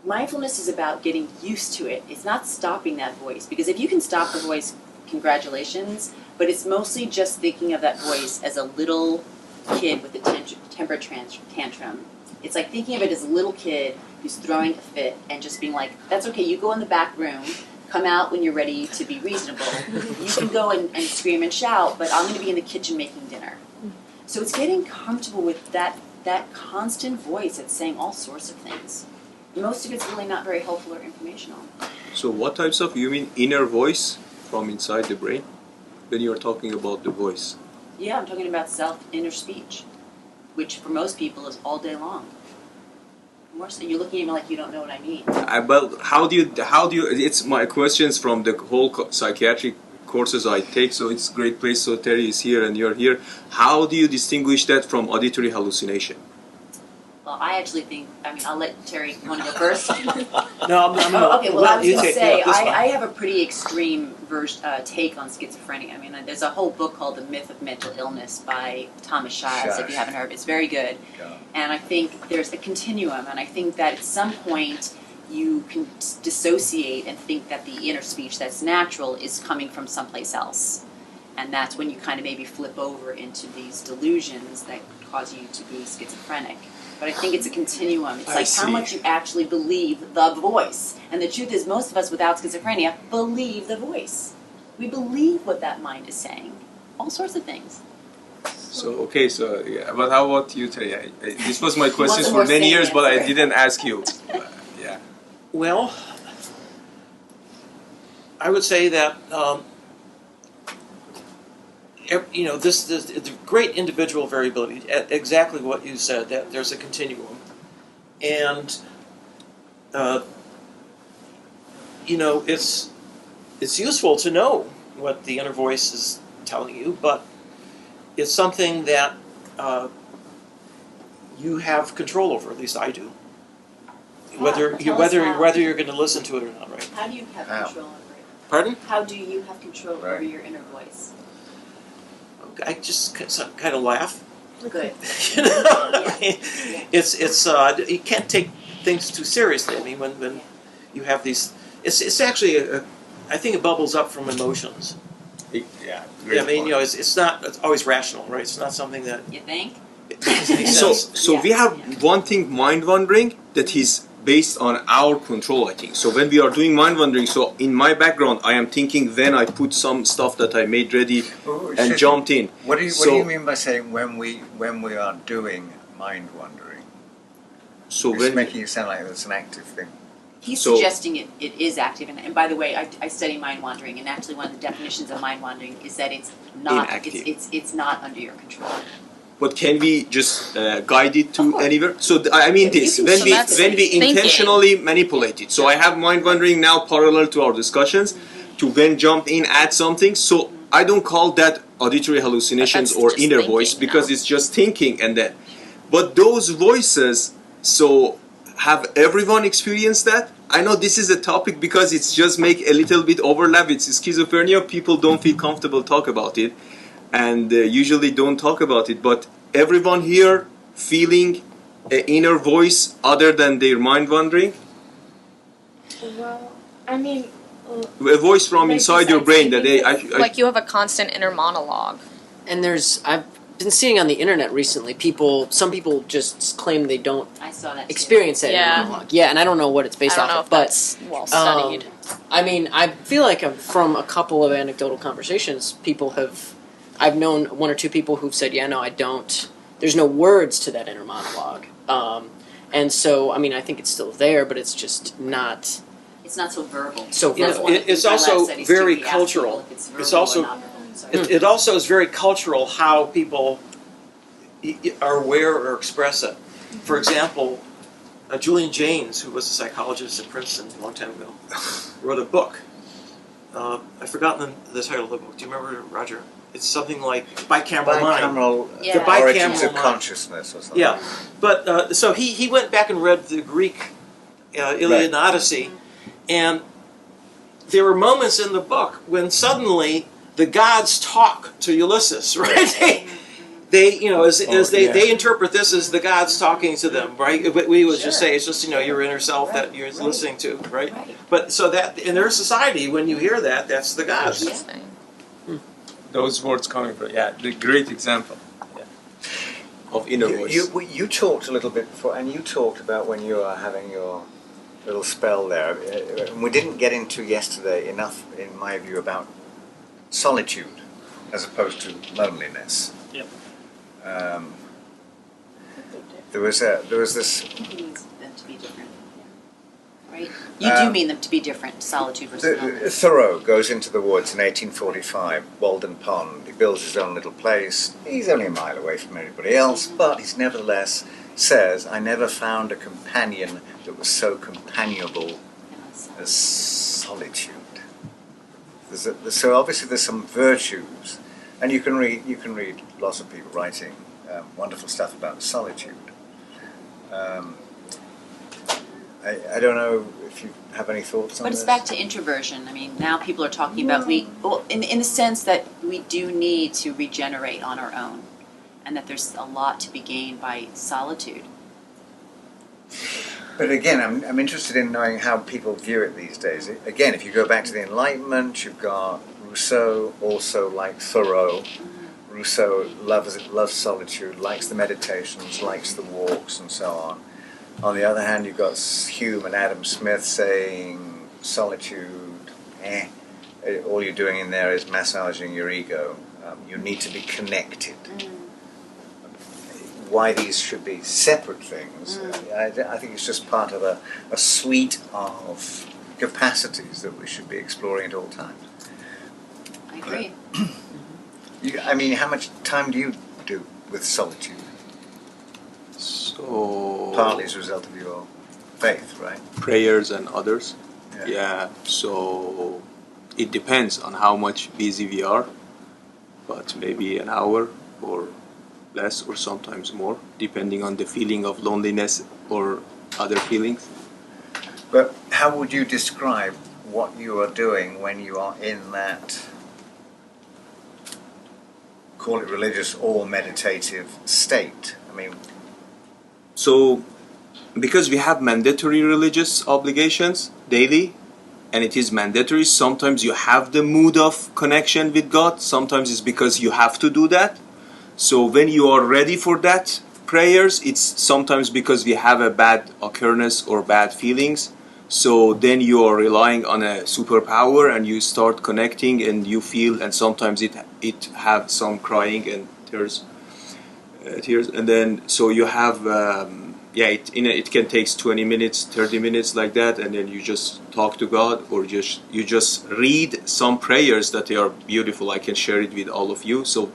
Mindfulness is about getting used to it. It's not stopping that voice, because if you can stop the voice, congratulations, but it's mostly just thinking of that voice as a little kid with a temper tantrum. It's like thinking of it as a little kid who's throwing a fit and just being like, that's okay, you go in the back room, come out when you're ready to be reasonable. You can go and scream and shout, but I'm going to be in the kitchen making dinner. So it's getting comfortable with that constant voice that's saying all sorts of things. Most of it's really not very helpful or informational.
So what types of, you mean inner voice from inside the brain? When you're talking about the voice?
Yeah, I'm talking about inner speech, which for most people is all day long. More so, you're looking at me like you don't know what I mean.
But how do you, it's my questions from the whole psychiatric courses I take, so it's a great place, so Terry is here and you're here. How do you distinguish that from auditory hallucination?
Well, I actually think, I'll let Terry want to go first.
No, I'm
okay, well, I was going to say,
this one.
I have a pretty extreme take on schizophrenia. There's a whole book called The Myth of Mental Illness by Thomas Shiles, if you haven't heard. It's very good.
Yeah.
And I think there's a continuum, and I think that at some point you can dissociate and think that the inner speech that's natural is coming from someplace else. And that's when you kind of maybe flip over into these delusions that cause you to be schizophrenic. But I think it's a continuum. It's like how much you actually believe the voice. And the truth is, most of us without schizophrenia believe the voice. We believe what that mind is saying. All sorts of things.
So, but how about you, Terry? This was my question for many years, but I didn't ask you. Yeah.
Well, I would say that this great individual variability. Exactly what you said. That there's a continuum, and it's useful to know what the inner voice is telling you, but it's something that you have control over. At least I do. Whether
Tell us how.
whether you're going to listen to it or not, right?
How do you have
How?
control over it?
Pardon?
How do you have control over
Right.
your inner voice?
I just kind of laugh.
Good.
You know,
Yeah.
I mean, it's you can't take things too seriously. I mean, when you have these, it's actually I think it bubbles up from emotions.
Yeah.
I mean, you know, it's not always rational, right? It's not something that
You think?
makes any
So,
sense.
so we have one thing, mind wandering, that is based on our control, I think. So when we are doing mind wandering, so in my background, I am thinking, then I put some stuff that I made ready and jumped in.
What do you
So-
mean by saying when we are doing mind wandering?
So
It's
when
making it sound like it's an active thing.
He's
So-
suggesting it is active, and by the way, I study mind wandering, and actually one of the definitions of mind wandering is that it's not
Inactive.
it's not under your control.
But can we just guide it to anywhere? So I mean
Yeah,
this,
you can-
when
so
we
that's
thinking.
intentionally manipulate it. So I have mind wandering now parallel to our discussions, to then jump in, add something. So I don't call that auditory hallucinations
But that's
or
just
inner
thinking
voice because
now.
it's just thinking and then. But those voices, so have everyone experienced that? I know this is a topic because it's just make a little bit overlap with schizophrenia. People don't feel comfortable talk about it, and usually don't talk about it. But everyone here feeling an inner voice other than their mind wandering,
Well, I mean,
a voice from
Like
inside your
besides
brain that
thinking
Like you have a constant inner monologue.
And I've been seeing on the internet recently, some people just claim they don't
I saw that. Too.
experience that
Yeah.
inner monologue. Yeah, and I don't know what it's based
I don't
off
know
of,
if
but
that's well studied.
I mean, I feel like from a couple of anecdotal conversations, I've known one or two people who've said, yeah, no, I don't, there's no words to that inner monologue. And so, I mean, I think it's still there, but it's just not
It's not so verbal.
so
You know,
verbal.
One of the
it's
things my lab
also
studies do,
very
we ask
cultural.
people if it's
It's
verbal or
also-
not verbal. Sorry.
It also is very cultural how people are aware or express it. For example, Julian Jaynes, who was a psychologist at Princeton a long time ago, wrote a book. I've forgotten the title of the book. Do you remember, Roger? It's something like Bicameral Mind.
Bicameral
Yeah.
The
origins
bicameral
of
mind.
consciousness or something.
Yeah, but so he went back and read the Greek Iliad
Right.
and Odyssey, and there were moments in the book when suddenly the gods talk to Ulysses, right? They you know, as they interpret this as the gods talking to them, right? But we would just say it's just, you know, your inner self that you're listening to, right?
Right.
But so that in their society, when you hear that, that's the gods.
Interesting.
those words coming from, the great example of inner voice.
You talked a little bit before, and you talked about when you were having your little spell there. And we didn't get into yesterday enough, in my view, about solitude as opposed to loneliness.
Yep.
There was this.
He means them to be different. Right? You do mean them to be different, solitude versus loneliness.
Thoreau goes into the woods in 1845, Walden Pond. He builds his own little place. He's only a mile away from everybody else, but he nevertheless says, I never found a companion that was so companionable as solitude. So obviously there's some virtues, and you can read lots of people writing wonderful stuff about solitude. I don't know if you have any thoughts on
But
this.
it's back to introversion. I mean, now people are talking about in the sense that we do need to regenerate on our own, and that there's a lot to be gained by solitude.
But again, I'm interested in knowing how people view it these days. Again, if you go back to the Enlightenment, you've got Rousseau, also like Thoreau. Rousseau loves solitude, likes the meditations, likes the walks, and so on. On the other hand, you've got Hume and Adam Smith saying solitude, all you're doing in there is massaging your ego. You need to be connected. Why these should be separate things, I think it's just part of a suite of capacities that we should be exploring at all times.
I agree.
I mean, how much time do you do with solitude?
So
Partly as a result of your faith, right?
prayers and others.
Yeah.
Yeah. So it depends on how much busy we are, but maybe an hour or less or sometimes more, depending on the feeling of loneliness or other feelings.
But how would you describe what you are doing when you are in that, call it religious or meditative state? I mean,
So, because we have mandatory religious obligations daily, and it is mandatory, sometimes you have the mood of connection with God, sometimes it's because you have to do that. So, when you are ready for that prayers, it's sometimes because we have a bad occurrence or bad feelings. So, then you are relying on a superpower and you start connecting and you feel, and sometimes it have some crying and tears, and then so you have it can take 20 minutes, 30 minutes like that, and then you just talk to God, or you just read some prayers that they are beautiful. I can share it with all of you. So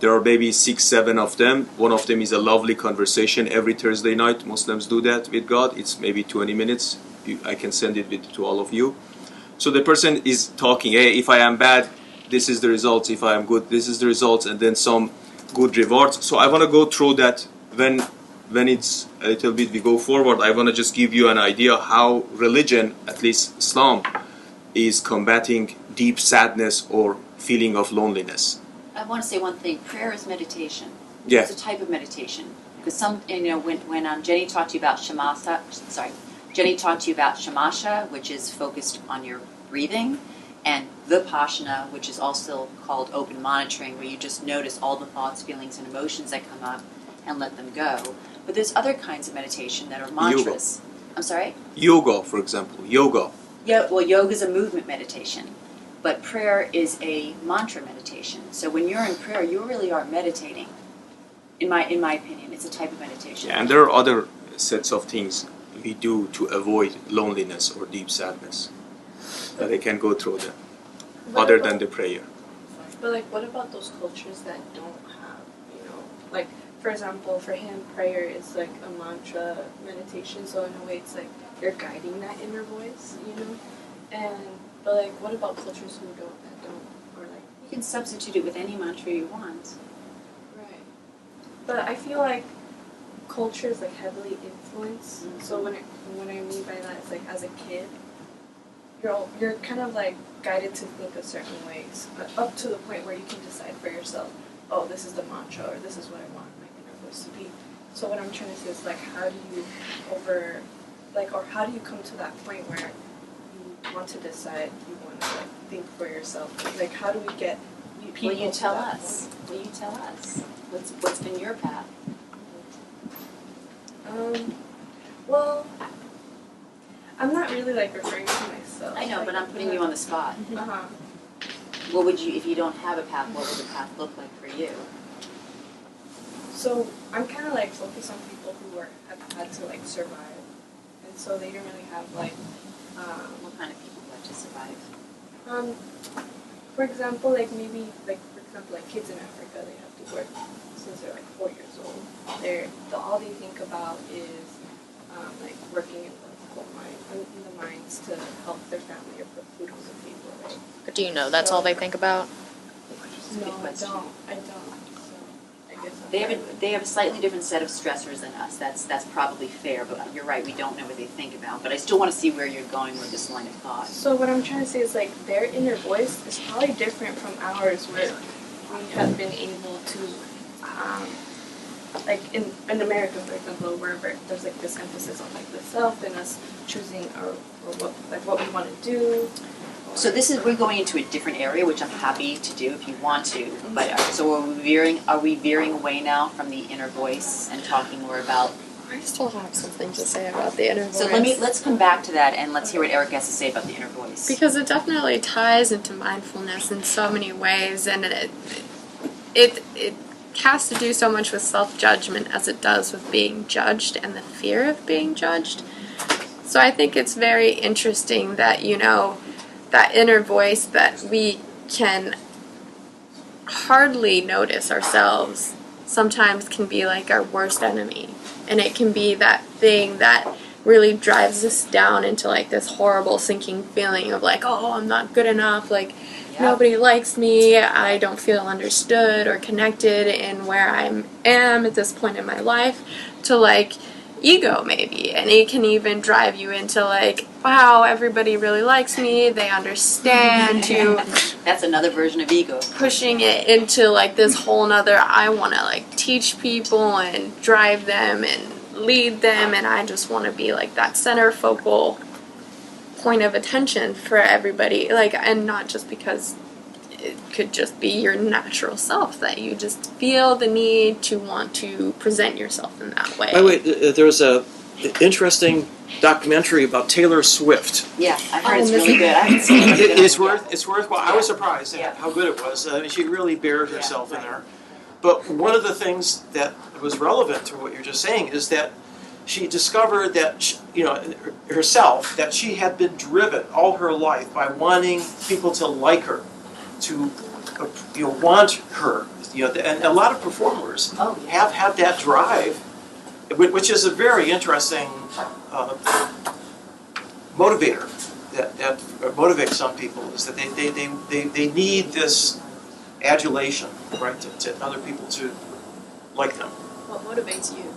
there are maybe 6-7 of them. One of them is a lovely conversation every Thursday night. Muslims do that with God. It's maybe 20 minutes. I can send it to all of you. So the person is talking, hey, if I am bad, this is the results. If I am good, this is the results, and then some good rewards. So I want to go through that when it's a little bit we go forward. I want to just give you an idea how religion, at least Islam, is combating deep sadness or feeling of loneliness.
I want to say one thing. Prayer is meditation.
Yeah.
It's a type of meditation. Because when Jenny talked to you about Jenny talked to you about shamasha, which is focused on your breathing, and vipassana, which is also called open monitoring, where you just notice all the thoughts, feelings, and emotions that come up and let them go. But there's other kinds of meditation that are mantras.
Yoga.
I'm sorry?
Yoga, for example. Yoga.
Yeah, well, yoga is a movement meditation, but prayer is a mantra meditation. So when you're in prayer, you really are meditating. In my opinion, it's a type of meditation.
Yeah, and there are other sets of things we do to avoid loneliness or deep sadness that I can go through them, other than the prayer.
But like, what about those cultures that don't have, like, for example, for him, prayer is like a mantra meditation. So in a way, it's like you're guiding that inner voice, but like, what about cultures who don't, or like?
You can substitute it with any mantra you want.
Right. But I feel like culture is like heavily influenced. Mm-hmm. So what I mean by that is like, as a kid, you're kind of like guided to think a certain ways, but up to the point where you can decide for yourself, oh, this is the mantra, or this is what I want my inner voice to be. So what I'm trying to say is like, how do you how do you come to that point where you want to decide, you want to like think for yourself? Like, how do we get people
Will you
to
tell
that
us?
point?
Will you tell us? What's been your path?
Well, I'm not really like referring to myself.
I know, but I'm putting you on the spot.
Uh-huh.
What would you, if you don't have a path, what would the path look like for you?
So I'm kind of like focused on people who have had to like survive, and so they don't really have like.
What kind of people have to survive?
For example, like kids in Africa, they have to work since they're like 4 years old. All they think about is like working in the mines to help their family or put food on the table, right?
But do you know that's all they think about?
No, I don't. So I guess
They have a slightly different set of stressors than us. That's probably fair, but you're right. We don't know what they think about. But I still want to see where you're going with this line of thought.
So what I'm trying to say is like their inner voice is probably different from ours, where we have been able to, like in America, for example, where there's like this emphasis on like the self and us choosing or what we want to do.
So we're going into a different area, which I'm happy to do if you want to. But so are we veering away now from the inner voice and talking more about?
I still have something to say about the inner voice.
So let's come back to that and let's hear what Eric has to say about the inner voice.
Because it definitely ties into mindfulness in so many ways, and it has to do so much with self-judgment as it does with being judged and the fear of being judged. So I think it's very interesting that, that inner voice that we can hardly notice ourselves sometimes can be like our worst enemy. And it can be that thing that really drives us down into like this horrible sinking feeling of like, oh, I'm not good enough, like nobody likes me, I don't feel understood or connected in where I am at this point in my life, to like ego maybe. And it can even drive you into like, wow, everybody really likes me, they understand, to
That's another version of ego.
pushing it into like this whole nother, I want to like teach people and drive them and lead them, and I just want to be like that center focal point of attention for everybody, like, and not just because it could just be your natural self that you just feel the need to want to present yourself in that way.
By the way, there was a interesting documentary about Taylor Swift.
Yeah, I heard it's really good. I haven't seen it.
It's worthwhile. I was surprised at how good it was. I mean, she really bared herself in there. But one of the things that was relevant to what you're just saying is that she discovered that, herself, that she had been driven all her life by wanting people to like her, to, want her. And a lot of performers have had that drive, which is a very interesting motivator that motivates some people, is that they need this adulation, right, to other people to like them.
What motivates you?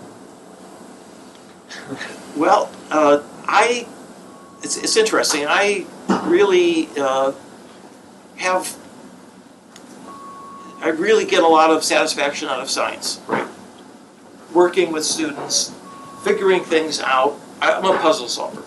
Well, it's interesting. I really I really get a lot of satisfaction out of science, right? Working with students, figuring things out. I'm a puzzle solver.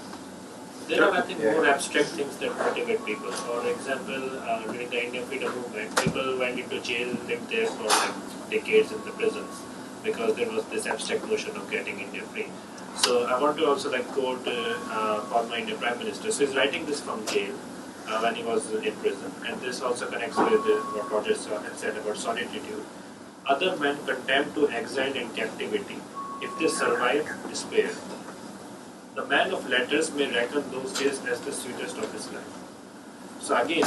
There are, I think, more abstract things that motivate people. For example, during the Indian freedom movement, people went into jail, lived there for like decades in the prisons, because there was this abstract notion of getting India free. So I want to also quote former Indian Prime Minister. So he's writing this from jail when he was in prison, and this also connects with what Roger said about solitude. Other men condemned to exile in captivity, if they survive despair. The man of letters may reckon those days as the sweetest of his life. So again,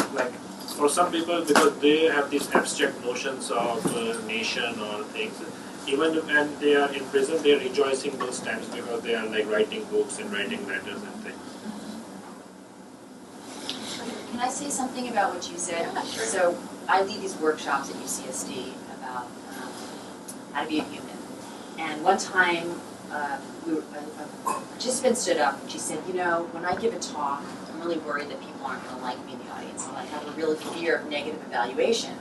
for some people, because they have these abstract notions of nation or things, even when they are in prison, they are rejoicing those times because they are writing books and writing letters and things.
Can I say something about what you said? So I lead these workshops at UCSD about how to be a human. And one time, a participant stood up and she said, when I give a talk, I'm really worried that people aren't going to like me in the audience. And I have a real fear of negative evaluation.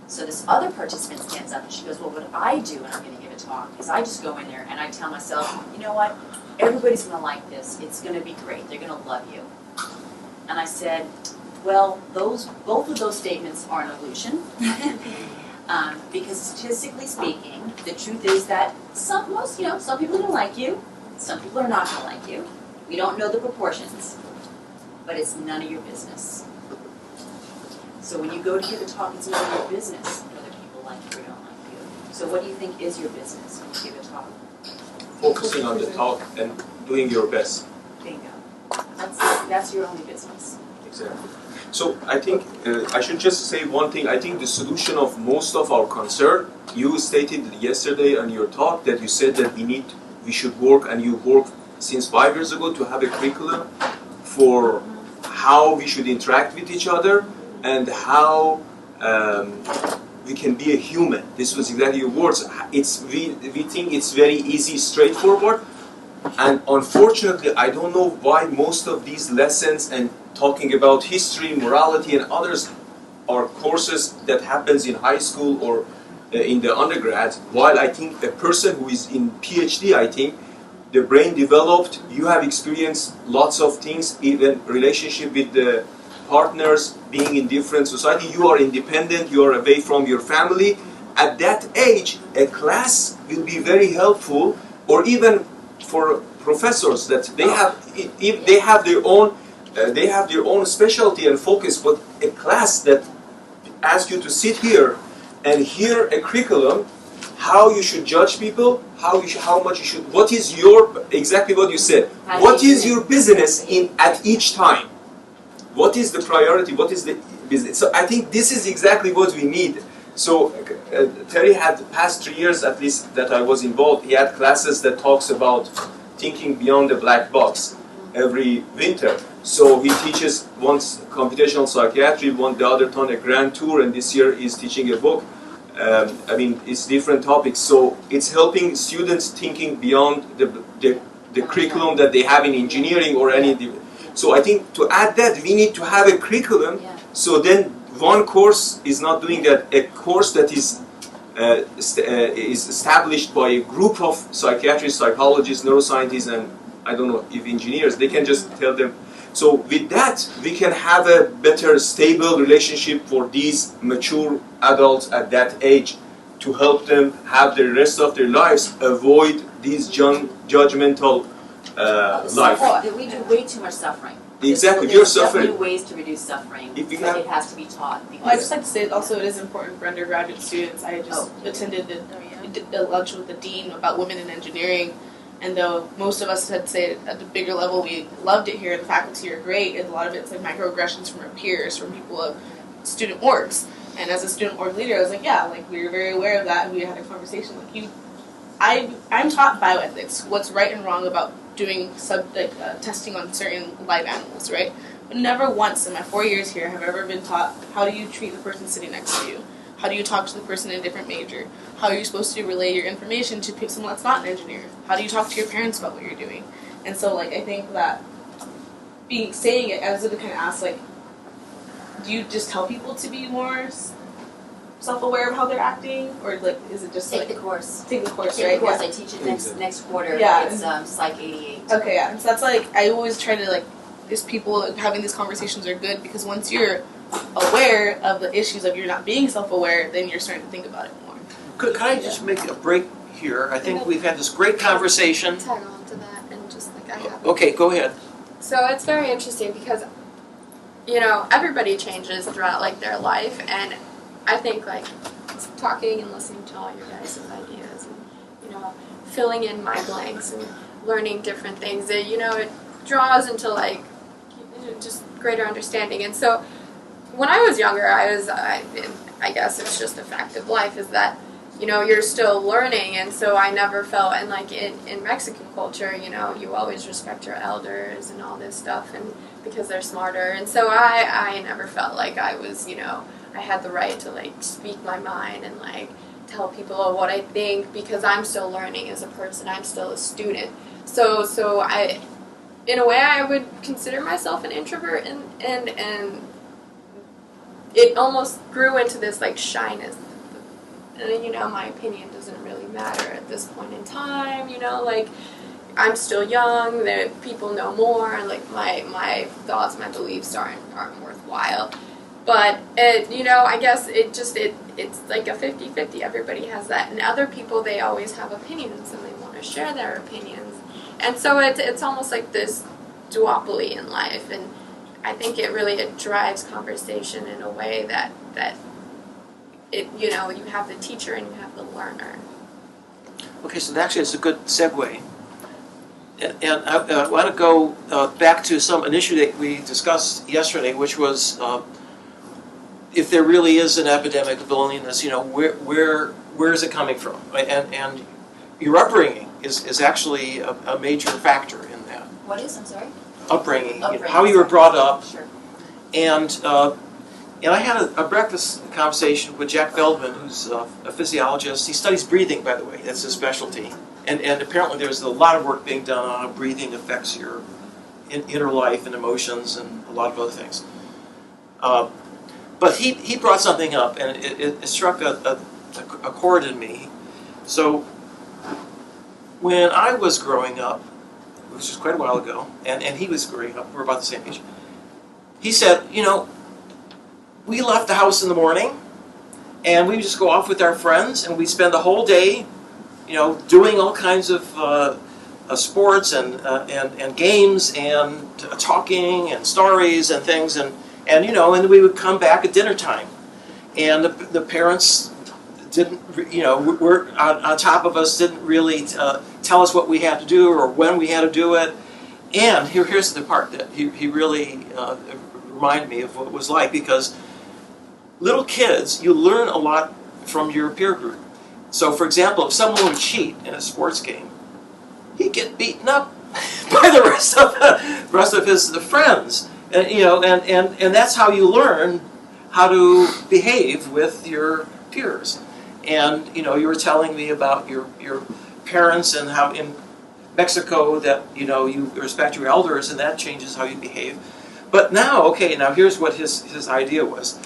So this other participant stands up and she goes, well, what I do when I'm going to give a talk is I just go in there and I tell myself, you know what, everybody's going to like this. It's going to be great. They're going to love you. And I said, well, both of those statements are an illusion. Because statistically speaking, the truth is that some people are going to like you, some people are not going to like you. We don't know the proportions, but it's none of your business. So when you go to give a talk, it's none of your business whether people like you or don't like you. So what do you think is your business when you give a talk?
Focusing on the talk and doing your best.
Bingo. That's your only business.
Exactly. So I think I should just say one thing. I think the solution of most of our concern, you stated yesterday in your talk that you said that we should work, and you worked since 5 years ago to have a curriculum for how we should interact with each other and how we can be a human. This was exactly your words. We think it's very easy, straightforward, and unfortunately, I don't know why most of these lessons and talking about history, morality, and others are courses that happens in high school or in the undergrad. While I think a person who is in PhD, I think the brain developed. You have experienced lots of things, even relationship with the partners, being in different society. You are independent. You are away from your family. At that age, a class will be very helpful, or even for professors that they have their own specialty and focus, but a class that asks you to sit here and hear a curriculum, how you should judge people, how much you should, what is your, exactly what you said, what is your business at each time? What is the priority? What is the business? So I think this is exactly what we need. So Terry had the past 3 years at least that I was involved, he had classes that talks about thinking beyond the black box every winter. So he teaches once computational psychiatry, the other time a grand tour, and this year he's teaching a book. I mean, it's different topics. So it's helping students thinking beyond the curriculum that they have in engineering or any. So I think to add that, we need to have a curriculum. So then one course is not doing that. A course that is established by a group of psychiatrists, psychologists, neuroscientists, and I don't know if engineers, they can just tell them. So with that, we can have a better, stable relationship for these mature adults at that age to help them have the rest of their lives avoid these judgmental life.
We do way too much suffering.
Exactly,
There's
you're suffering.
definitely ways to reduce suffering,
If you
but
have-
it has to be taught.
Well, I just like to say also it is important for undergraduate students. I just attended a lunch with the dean about women in engineering, and though most of us had said at the bigger level we loved it here, the faculty are great, and a lot of it's like microaggressions from our peers, from people of student orgs. And as a student org leader, I was like, yeah, like we were very aware of that, and we had a conversation. Like I'm taught bioethics, what's right and wrong about doing testing on certain live animals, right? But never once in my 4 years here have I ever been taught how do you treat the person sitting next to you? How do you talk to the person in a different major? How are you supposed to relay your information to someone that's not an engineer? How do you talk to your parents about what you're doing? And so, like, I think that saying it, I was going to kind of ask, like, do you just tell people to be more self-aware of how they're acting, or like, is it just
Take the course.
Take the course,
Take
right?
the course.
Yeah.
I teach it next quarter.
Yeah.
It's Psych 88.
Okay, yeah. And so that's like I always try to like, these people having these conversations are good because once you're aware of the issues of you're not being self-aware, then you're starting to think about it more.
Could I just make a break here? I think we've had this great conversation.
Tag on to that and just like I have.
Okay, go ahead.
So it's very interesting because, you know, everybody changes throughout like their life, and I think like talking and listening to all your guys' ideas and, you know, filling in my blanks and learning different things, it, you know, it draws into like just greater understanding. And so when I was younger, I guess it's just a fact of life is that, you know, you're still learning, and so I never felt, and like in Mexican culture, you know, you always respect your elders and all this stuff, and because they're smarter, and so I never felt like I was, you know, I had the right to like speak my mind and like tell people what I think because I'm still learning as a person, I'm still a student. So I, in a way, I would consider myself an introvert, and it almost grew into this like shyness. And, you know, my opinion doesn't really matter at this point in time, you know, like, I'm still young, that people know more, like, my thoughts, my beliefs aren't worthwhile. But, you know, I guess it's like a 50-50, everybody has that. And other people, they always have opinions, and they want to share their opinions. And so it's almost like this duopoly in life, and I think it drives conversation in a way that it, you know, you have the teacher and you have the learner.
Okay, so actually it's a good segue. And I want to go back to an issue that we discussed yesterday, which was if there really is an epidemic of loneliness, you know, where is it coming from? And your upbringing is actually a major factor in that.
What is? I'm sorry?
Upbringing, how you were brought up. Sure. And I had a breakfast conversation with Jack Feldman, who's a physiologist. He studies breathing, by the way. That's his specialty. And apparently there's a lot of work being done on how breathing affects your inner life and emotions and a lot of other things. But he brought something up, and it struck a chord in me. So when I was growing up, which was quite a while ago, and he was growing up, we're about the same age, he said, you know, we left the house in the morning, and we would just go off with our friends, and we'd spend the whole day, you know, doing all kinds of sports and games and talking and stories and things, and you know, and we would come back at dinner time, and the parents didn't, you know, were on top of us, didn't really tell us what we had to do or when we had to do it. And here's the part that he really reminded me of what it was like, because little kids, you learn a lot from your peer group. So, for example, if someone would cheat in a sports game, he'd get beaten up by the rest of his friends. And, and that's how you learn how to behave with your peers. And you were telling me about your parents and how in Mexico that you respect your elders and that changes how you behave. But now here's what his idea was.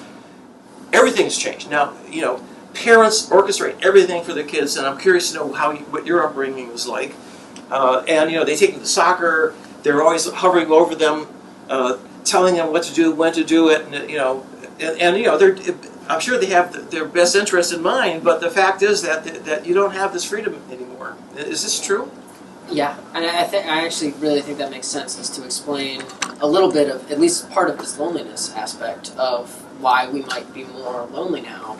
Everything's changed now. Parents orchestrate everything for their kids, and I'm curious to know what your upbringing was like. And they take them to soccer. They're always hovering over them, telling them what to do, when to do it, and I'm sure they have their best interest in mind. But the fact is that you don't have this freedom anymore. Is this true?
Yeah, and I actually really think that makes sense, is to explain a little bit of, at least part of this loneliness aspect of why we might be more lonely now.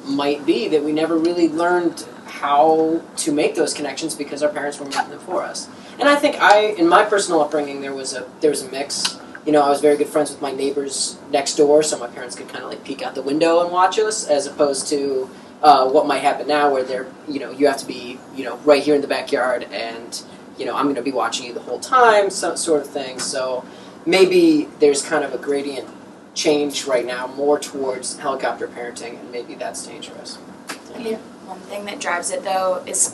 Might be that we never really learned how to make those connections because our parents were making them for us. And I think in my personal upbringing, there was a mix. I was very good friends with my neighbors next door, so my parents could kind of like peek out the window and watch us, as opposed to what might happen now, where you have to be right here in the backyard, and I'm going to be watching you the whole time, some sort of thing. So maybe there's kind of a gradient change right now, more towards helicopter parenting, and maybe that's dangerous.
Yeah. One thing that drives it though is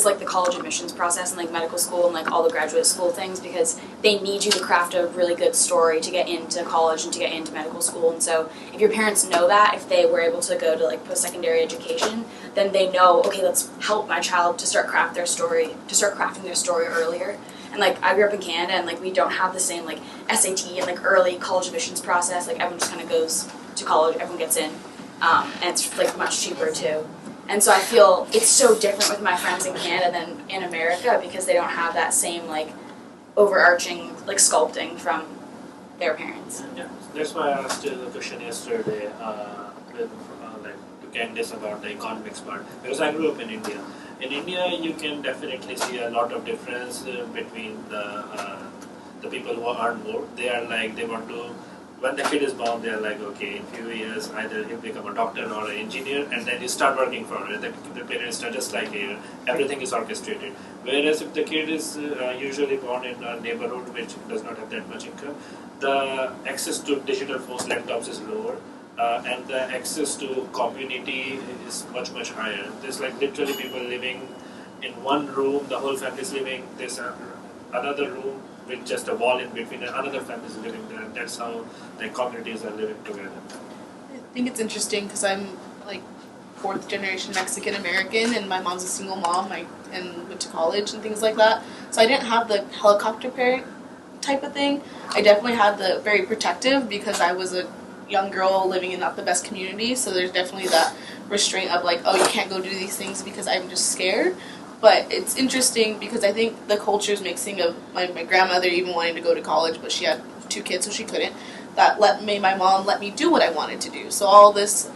like the college admissions process and like medical school and like all the graduate school things, because they need you to craft a really good story to get into college and to get into medical school. And so if your parents know that, if they were able to go to like post-secondary education, then they know, okay, let's help my child to start crafting their story earlier. And like I grew up in Canada, and like we don't have the same like SAT and like early college admissions process. Like everyone just kind of goes to college, everyone gets in, and it's like much cheaper too. And so I feel it's so different with my friends in Canada than in America, because they don't have that same like overarching like sculpting from their parents.
Yeah, that's why I asked you the question yesterday with to Candice about the economics part, because I grew up in India. In India, you can definitely see a lot of difference between the people who earn more. They are like, they want to, when the kid is born, they are like, okay, in few years, either he'll become a doctor or an engineer, and then you start working for it. The parents are just like here, everything is orchestrated. Whereas if the kid is usually born in a neighborhood which does not have that much income, the access to digital phones, laptops is lower. And the access to community is much, much higher. There's like literally people living in one room, the whole family is living. There's another room with just a wall in between, and another family is living there. That's how the communities are living together.
I think it's interesting because I'm like 4th generation Mexican American, and my mom's a single mom, and went to college and things like that. So I didn't have the helicopter parent type of thing. I definitely had the very protective, because I was a young girl living in not the best community, so there's definitely that restraint of like, oh, you can't go do these things because I'm just scared. But it's interesting because I think the culture is mixing of my grandmother even wanting to go to college, but she had 2 kids, so she couldn't. That made my mom let me do what I wanted to do. So all this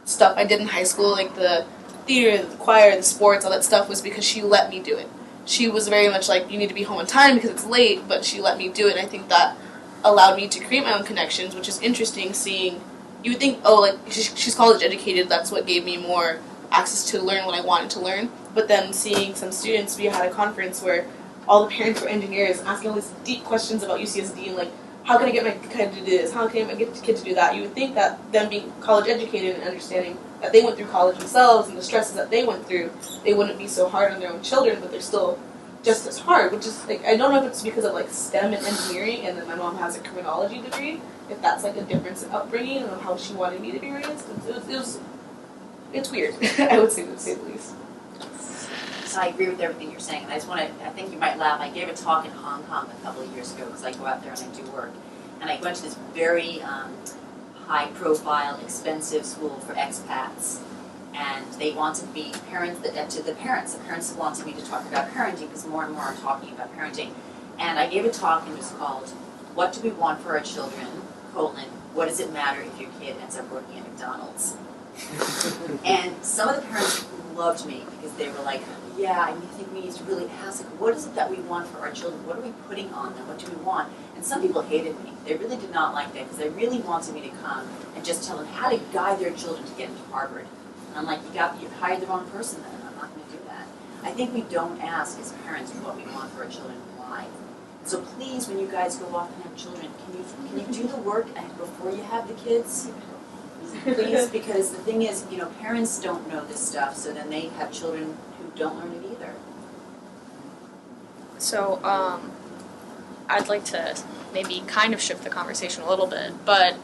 stuff I did in high school, like the theater, the choir, the sports, all that stuff, was because she let me do it. She was very much like, you need to be home on time because it's late, but she let me do it. And I think that allowed me to create my own connections, which is interesting seeing. You would think, oh, like she's college educated, that's what gave me more access to learn what I wanted to learn. But then seeing some students, we had a conference where all the parents were engineers asking all these deep questions about UCSD and like, how can I get my kid to do this? How can I get the kid to do that? You would think that them being college educated and understanding that they went through college themselves and the stresses that they went through, they wouldn't be so hard on their own children, but they're still just as hard, which is like, I don't know if it's because of like STEM and engineering, and then my mom has a criminology degree, if that's like a difference in upbringing and how she wanted me to be raised. It's weird, I would say, to say the least.
So I agree with everything you're saying, and I think you might laugh. I gave a talk in Hong Kong a couple of years ago, because I go out there and I do work. And I went to this very high-profile, expensive school for expats. And they wanted me, the parents wanted me to talk about parenting, because more and more are talking about parenting. And I gave a talk, and it was called, What Do We Want for Our Children, : What Does It Matter If Your Kid Ends Up Working at McDonald's? And some of the parents loved me, because they were like, yeah, I think we need to really ask, what is it that we want for our children? What are we putting on them? What do we want? And some people hated me. They really did not like that, because they really wanted me to come and just tell them how to guide their children to get into Harvard. And I'm like, you hired the wrong person then. I'm not going to do that. I think we don't ask as parents what we want for our children and why. So please, when you guys go off and have children, can you do the work before you have the kids? Please, because the thing is, parents don't know this stuff, so then they have children who don't learn it either.
So, I'd like to maybe kind of shift the conversation a little bit, but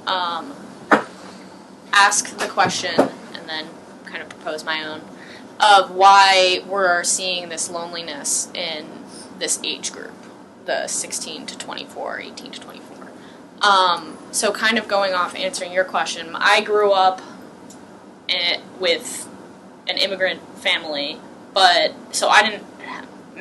ask the question and then kind of propose my own of why we're seeing this loneliness in this age group, the 16 to 24, 18 to 24. So kind of going off answering your question, I grew up with an immigrant family, but so I didn't,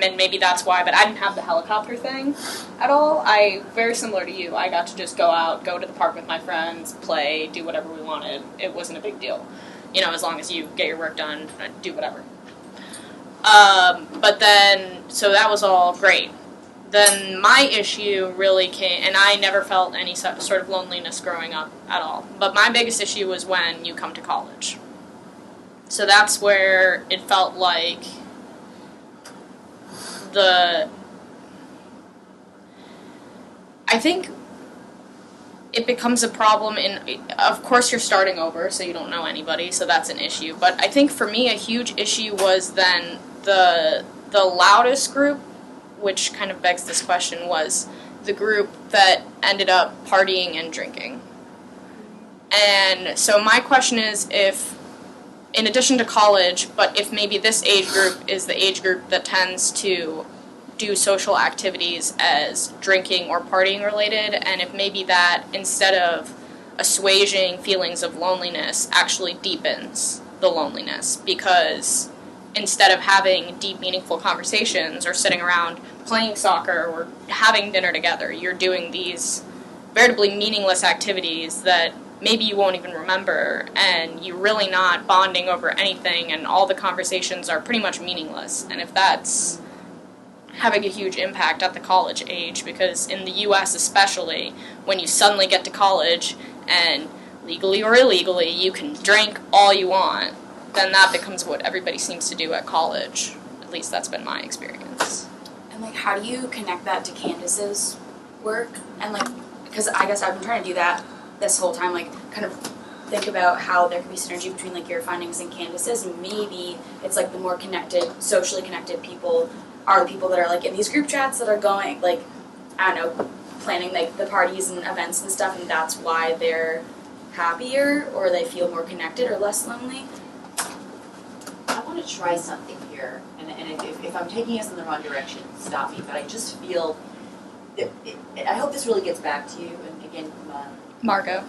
and maybe that's why, but I didn't have the helicopter thing at all. Very similar to you, I got to just go out, go to the park with my friends, play, do whatever we wanted. It wasn't a big deal. As long as you get your work done, do whatever. But then, so that was all great. Then my issue really came, and I never felt any sort of loneliness growing up at all. But my biggest issue was when you come to college. So that's where it felt like I think it becomes a problem of course you're starting over, so you don't know anybody, so that's an issue. But I think for me a huge issue was then the loudest group, which kind of begs this question, was the group that ended up partying and drinking. And so my question is, if, in addition to college, but if maybe this age group is the age group that tends to do social activities as drinking or partying related, and if maybe that, instead of assuaging feelings of loneliness, actually deepens the loneliness, because instead of having deep, meaningful conversations or sitting around playing soccer or having dinner together, you're doing these veritably meaningless activities that maybe you won't even remember, and you're really not bonding over anything, and all the conversations are pretty much meaningless. And if that's having a huge impact at the college age, because in the US especially, when you suddenly get to college and legally or illegally you can drink all you want, then that becomes what everybody seems to do at college. At least that's been my experience.
And how do you connect that to Candace's work? And because I guess I've been trying to do that this whole time, kind of think about how there could be synergy between your findings and Candace's, and maybe it's the more connected, socially connected people are the people that are in these group chats that are going I don't know, planning the parties and events and stuff, and that's why they're happier or they feel more connected or less lonely.
I want to try something here, and if I'm taking us in the wrong direction, stop me, but I just feel that I hope this really gets back to you, and again,
Margot.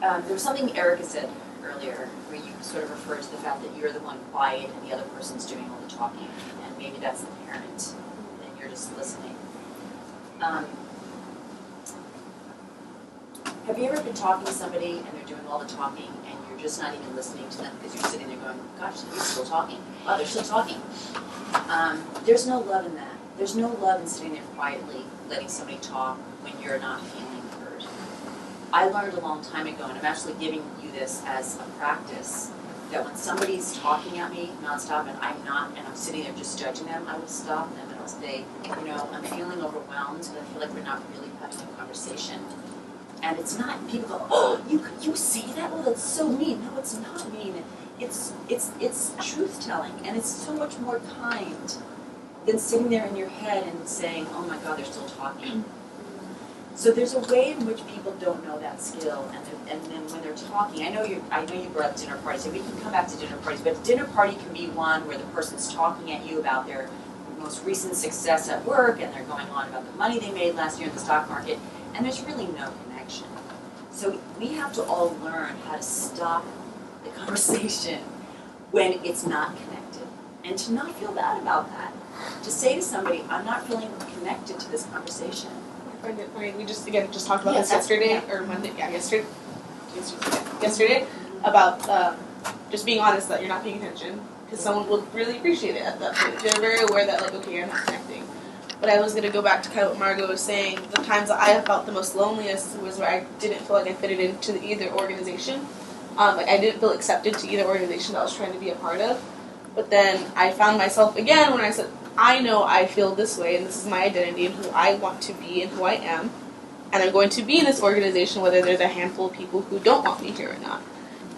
There was something Erica said earlier where you sort of referred to the fact that you're the one quiet and the other person's doing all the talking, and maybe that's the parent and you're just listening. Have you ever been talking to somebody and they're doing all the talking and you're just not even listening to them because you're sitting there going, gosh, they're still talking. Wow, they're still talking. There's no love in that. There's no love in sitting there quietly letting somebody talk when you're not feeling heard. I learned a long time ago, and I'm actually giving you this as a practice, that when somebody's talking at me nonstop and I'm sitting there just judging them, I will stop them and I'll say, I'm feeling overwhelmed and I feel like we're not really having a conversation. And it's not, people go, oh, you say that? Oh, that's so mean. No, it's not mean. It's truth telling, and it's so much more kind than sitting there in your head and saying, oh my God, they're still talking. So there's a way in which people don't know that skill, and then when they're talking, I know you brought up dinner parties, and we can come back to dinner parties, but a dinner party can be one where the person's talking at you about their most recent success at work, and they're going on about the money they made last year in the stock market, and there's really no connection. So we have to all learn how to stop the conversation when it's not connected, and to not feel bad about that. To say to somebody, I'm not feeling connected to this conversation.
I mean, we just talked about this yesterday, or Monday, yesterday, about just being honest that you're not paying attention, because someone will really appreciate it at that point. They're very aware that, okay, you're not connecting. But I was going to go back to kind of what Margot was saying. The times that I have felt the most loneliest was where I didn't feel like I fitted into either organization. I didn't feel accepted to either organization that I was trying to be a part of.
But then I found myself again when I said, I know I feel this way and this is my identity and who I want to be and who I am. And I'm going to be in this organization whether there's a handful of people who don't want me here or not.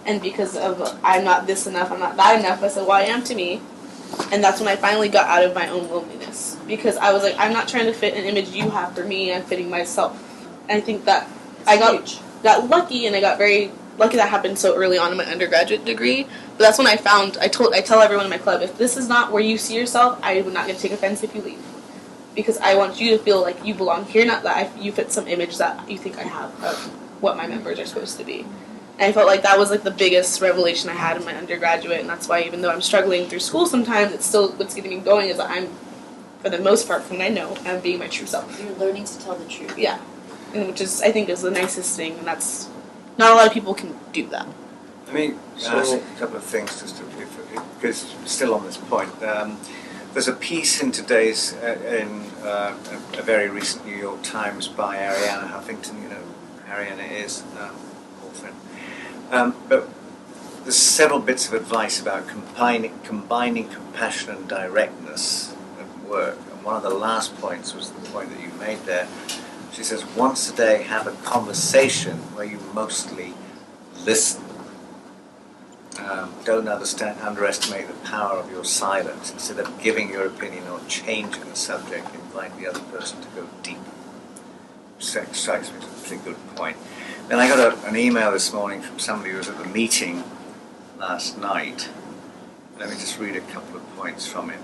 And because of I'm not this enough, I'm not that enough, I said, well, I am to me. And that's when I finally got out of my own loneliness. Because I was like, I'm not trying to fit an image you have for me, I'm fitting myself. And I think that I got lucky, and I got very lucky that happened so early on in my undergraduate degree. But that's when I found, I tell everyone in my club, if this is not where you see yourself, I would not going to take offense if you leave. Because I want you to feel like you belong here, not that you fit some image that you think I have of what my members are supposed to be. And I felt like that was like the biggest revelation I had in my undergraduate, and that's why even though I'm struggling through school sometimes, it's still what's getting me going is that I'm, for the most part, from what I know, I'm being my true self.
You're learning to tell the truth.
Yeah, and which is I think is the nicest thing, and that's not a lot of people can do that.
I mean, ask a couple of things just to, because still on this point. There's a piece in today's in a very recent New York Times by Arianna Huffington. You know, who Arianna is. But there's several bits of advice about combining compassion and directness at work. And one of the last points was the point that you made there. She says, once a day have a conversation where you mostly listen. Don't underestimate the power of your silence. Instead of giving your opinion or changing the subject, invite the other person to go deeper. Strikes me as a pretty good point. Then I got an email this morning from somebody who was at the meeting last night. Let me just read a couple of points from it,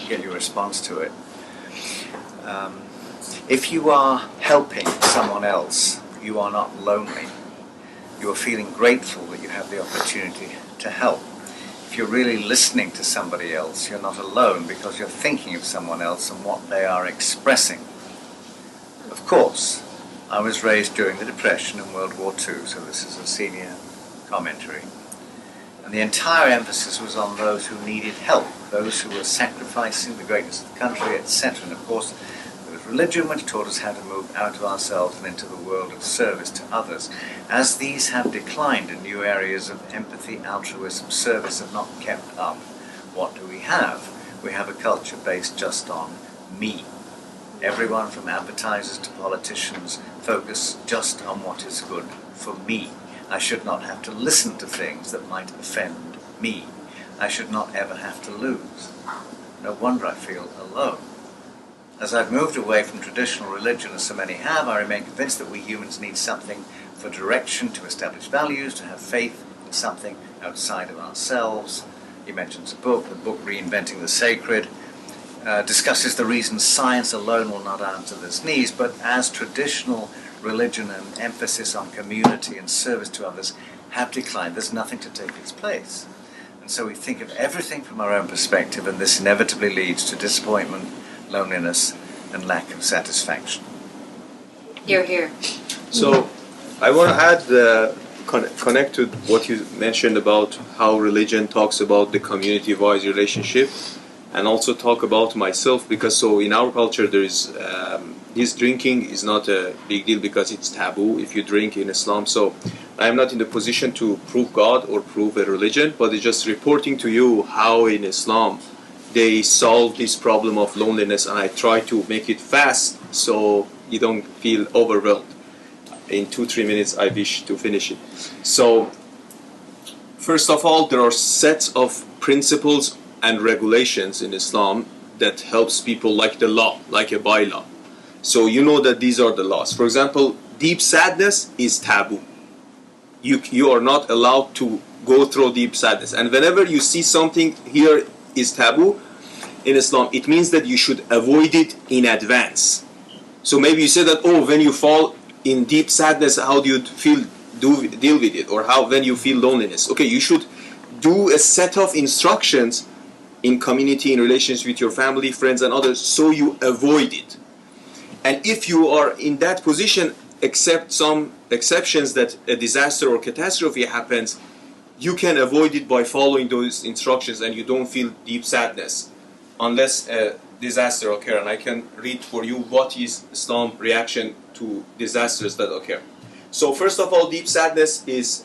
get your response to it. If you are helping someone else, you are not lonely. You are feeling grateful that you have the opportunity to help. If you're really listening to somebody else, you're not alone because you're thinking of someone else and what they are expressing. Of course, I was raised during the Depression and World War II, so this is a senior commentary. And the entire emphasis was on those who needed help, those who were sacrificing the greatness of the country, etc. And of course, there was religion which taught us how to move out of ourselves and into the world of service to others. As these have declined and new areas of empathy, altruism, service have not kept up, what do we have? We have a culture based just on me. Everyone from advertisers to politicians focus just on what is good for me. I should not have to listen to things that might offend me. I should not ever have to lose. No wonder I feel alone. As I've moved away from traditional religion, as so many have, I remain convinced that we humans need something for direction, to establish values, to have faith in something outside of ourselves. He mentions the book Reinventing the Sacred, discusses the reasons science alone will not answer this needs, but as traditional religion and emphasis on community and service to others have declined, there's nothing to take its place. And so we think of everything from our own perspective, and this inevitably leads to disappointment, loneliness, and lack of satisfaction.
Here.
So I want to add, connect to what you mentioned about how religion talks about the community-wise relationship, and also talk about myself, because so in our culture there is this drinking is not a big deal because it's taboo if you drink in Islam. So I am not in the position to prove God or prove a religion, but it's just reporting to you how in Islam they solve this problem of loneliness, and I try to make it fast so you don't feel overwhelmed. In 2-3 minutes I wish to finish it. So first of all, there are sets of principles and regulations in Islam that helps people, like the law, like a bylaw. So you know that these are the laws. For example, deep sadness is taboo. You are not allowed to go through deep sadness. And whenever you see something here is taboo in Islam, it means that you should avoid it in advance. So maybe you say that, oh, when you fall in deep sadness, how do you deal with it? Or how when you feel loneliness? Okay, you should do a set of instructions in community, in relations with your family, friends, and others, so you avoid it. And if you are in that position, except some exceptions that a disaster or catastrophe happens, you can avoid it by following those instructions, and you don't feel deep sadness unless a disaster occurs. And I can read for you what is Islam's reaction to disasters that occur. So first of all, deep sadness is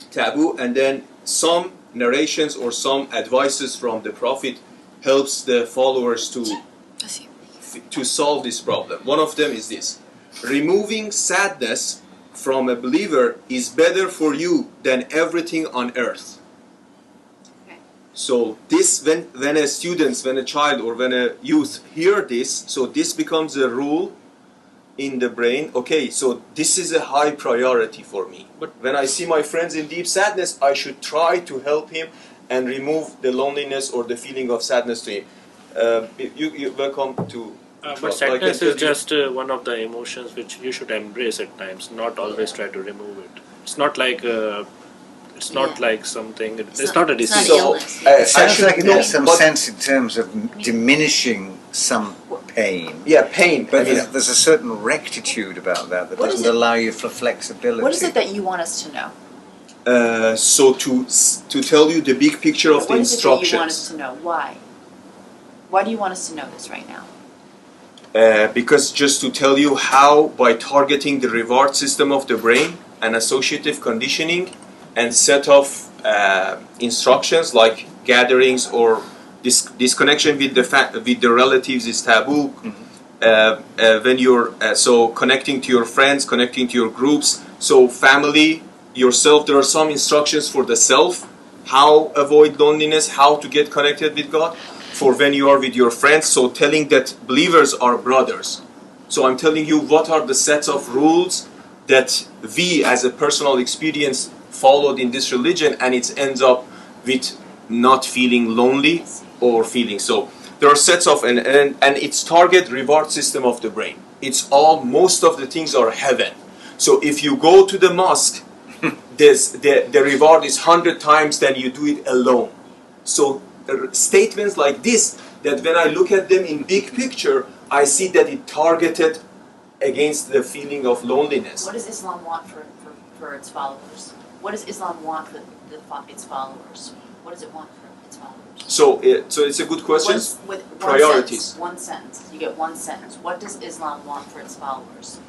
taboo, and then some narrations or some advices from the Prophet helps the followers to solve this problem. One of them is this: removing sadness from a believer is better for you than everything on earth. So this, when a student, when a child or when a youth hear this, so this becomes a rule in the brain. Okay, so this is a high priority for me. But when I see my friends in deep sadness, I should try to help him and remove the loneliness or the feeling of sadness to him. You're welcome to.
But sadness is just one of the emotions which you should embrace at times, not always try to remove it. It's not like like something. It's not a disease.
It sounds like it has some sense in terms of diminishing some pain.
Yeah, pain.
But there's a certain rectitude about that
What
doesn't
is it-
allow you for flexibility.
What is it that you want us to know?
So to tell you the big picture of the
What is it that you want us
instructions.
to know? Why? Why do you want us to know this right now?
Because just to tell you how, by targeting the reward system of the brain and associative conditioning and set of instructions like gatherings or disconnection with the relatives is taboo. When you're so connecting to your friends, connecting to your groups, so family, yourself, there are some instructions for the self, how avoid loneliness, how to get connected with God. For when you are with your friends, so telling that believers are brothers. So I'm telling you what are the sets of rules that we as a personal experience followed in this religion, and it ends up with not feeling lonely or feeling so. There are sets of, and it's target reward system of the brain. It's all, most of the things are heaven. So if you go to the mosque, the reward is 100 times than you do it alone. So statements like this, that when I look at them in big picture, I see that it targeted against the feeling of loneliness.
What does Islam want for its followers? What does Islam want for its followers? What does it want for its followers?
So it's a good question. Priorities.
One sentence. You get one sentence. What does Islam want for its followers?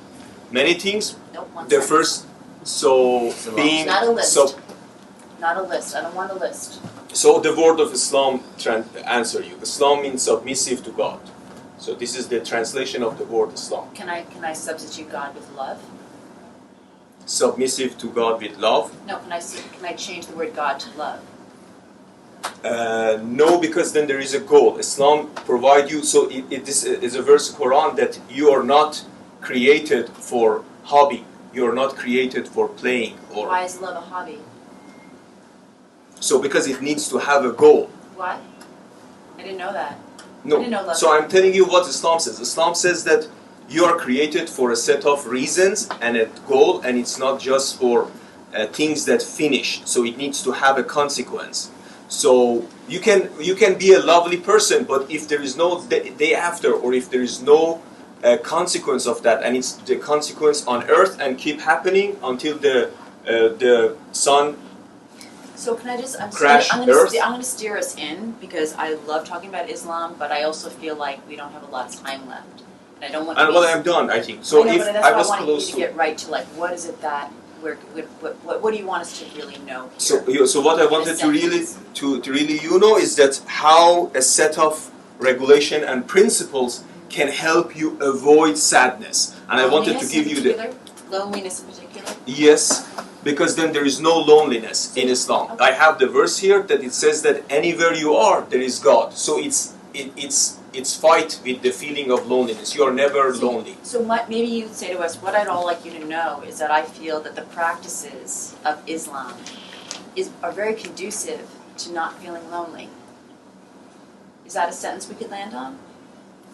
Many things.
Nope, one
The
sentence.
first, so being
Not a list.
so.
Not a list. I don't want a list.
So the word of Islam answer you. Islam means submissive to God. So this is the translation of the word Islam.
Can I substitute God with love?
Submissive to God with love.
No. Can I change the word God to love?
No, because then there is a goal. Islam provide you. So this is a verse in Quran that you are not created for hobby. You are not created for playing or.
Why is love a hobby?
So because it needs to have a goal.
Why? I didn't know that.
No.
I didn't know love.
So I'm telling you what Islam says. Islam says that you are created for a set of reasons and a goal, and it's not just for things that finish. So it needs to have a consequence. So you can be a lovely person, but if there is no day after, or if there is no consequence of that, and it's the consequence on earth and keep happening until the sun.
So can I just? I'm
Earth?
going to steer us in because I love talking about Islam, but I also feel like we don't have a lot of time left, and I don't want.
And
to
well, I'm done. I think so.
I know,
If
but that's
I
why
was
I wanted
close
you
to.
to get right to like what is it that what do you want us to really know?
So what I wanted to really is that how a set of regulation and principles can help you avoid sadness. And I wanted to give you
loneliness in particular.
Yes, because then there is no loneliness in Islam.
Okay.
I have the verse here that it says that anywhere you are, there is God. So it's fight with the feeling of loneliness. You are never lonely.
So maybe you'd say to us, what I'd all like you to know is that I feel that the practices of Islam are very conducive to not feeling lonely. Is that a sentence we could land on?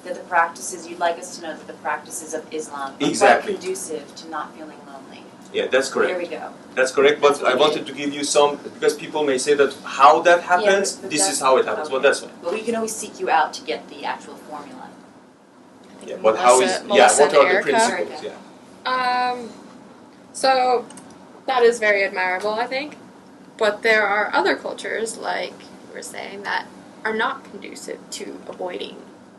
That the practices, you'd like us to know that the practices of Islam are
Exactly.
quite conducive to not feeling lonely.
Yeah, that's correct.
There we go.
That's correct, but
That's what
I
we
wanted to give you some, because people may say that how that happens,
but
this
that's-
is how it happens.
okay.
Well, that's fine.
But we can always seek you out to get the actual formula.
Yeah, but how is,
Melissa
what
and
are the
Erica?
principles? Yeah.
So that is very admirable, I think. But there are other cultures, like we were saying, that are not conducive to avoiding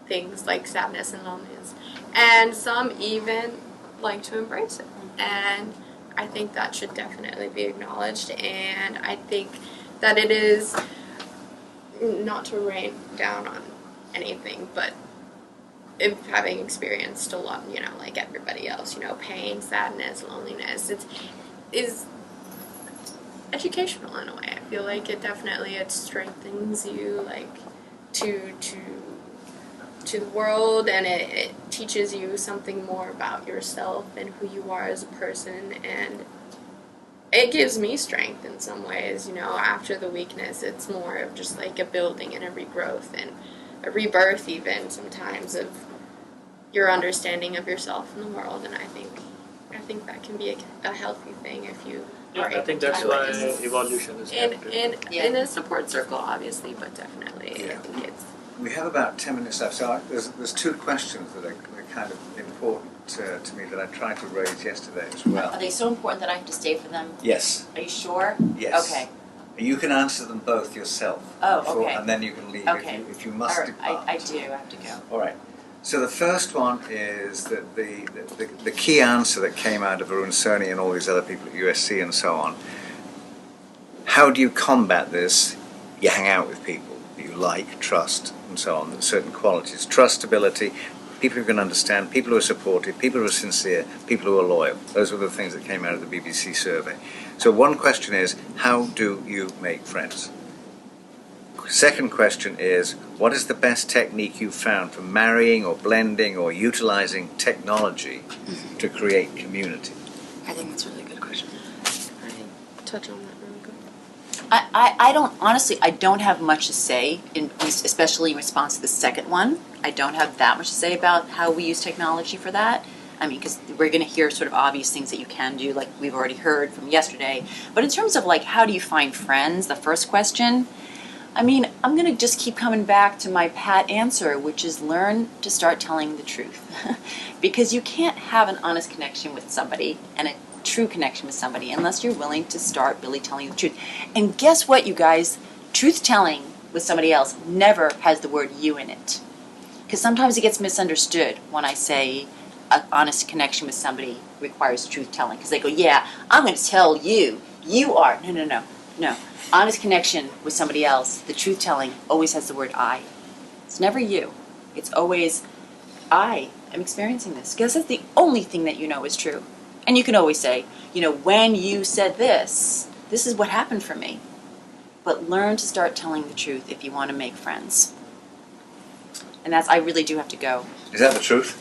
things like sadness and loneliness. And some even like to embrace it. And I think that should definitely be acknowledged. And I think that it is, not to rain down on anything, but if having experienced a lot, like everybody else, pain, sadness, loneliness, is educational in a way. I feel like it strengthens you, like, to the world, and it teaches you something more about yourself and who you are as a person, and it gives me strength in some ways, after the weakness. It's more of just like a building and a regrowth and a rebirth even sometimes of your understanding of yourself and the world, and I think that can be a healthy thing if you are able
I think
to
that's
do
why
it.
evolution is happening.
In a support circle, obviously, but definitely,
Yeah.
I think it's.
We have about 10 minutes left, so there's two questions that are kind of important to me that I tried to raise yesterday as well.
Are they so important that I have to stay for them?
Yes.
Are you sure?
Yes.
Okay.
You can answer them both yourself.
Oh,
before-
okay.
And then you can leave
Okay.
if you must
All right.
depart.
I do. I have to go.
All right. So the first one is that the key answer that came out of Arun Soni and all these other people at USC and so on. How do you combat this? You hang out with people that you like, trust, and so on. Certain qualities: trustability, people who can understand, people who are supportive, people who are sincere, people who are loyal. Those were the things that came out of the BBC survey. So one question is, how do you make friends? Second question is, what is the best technique you've found for marrying or blending or utilizing technology to create community?
I think that's a really good question.
Touch on that real quick.
I don't have much to say, especially in response to the second one. I don't have that much to say about how we use technology for that. I mean, because we're going to hear sort of obvious things that you can do, like we've already heard from yesterday. But in terms of like, how do you find friends, the first question, I mean, I'm going to just keep coming back to my pat answer, which is learn to start telling the truth. Because you can't have an honest connection with somebody and a true connection with somebody unless you're willing to start really telling the truth. And guess what, you guys? Truth-telling with somebody else never has the word you in it. Because sometimes it gets misunderstood when I say an honest connection with somebody requires truth-telling. Because they go, yeah, I'm going to tell you. You are. No. Honest connection with somebody else, the truth-telling always has the word I. It's never you. It's always, I am experiencing this. Because that's the only thing that you know is true. And you can always say, when you said this is what happened for me. But learn to start telling the truth if you want to make friends. And I really do have to go.
Is that the truth?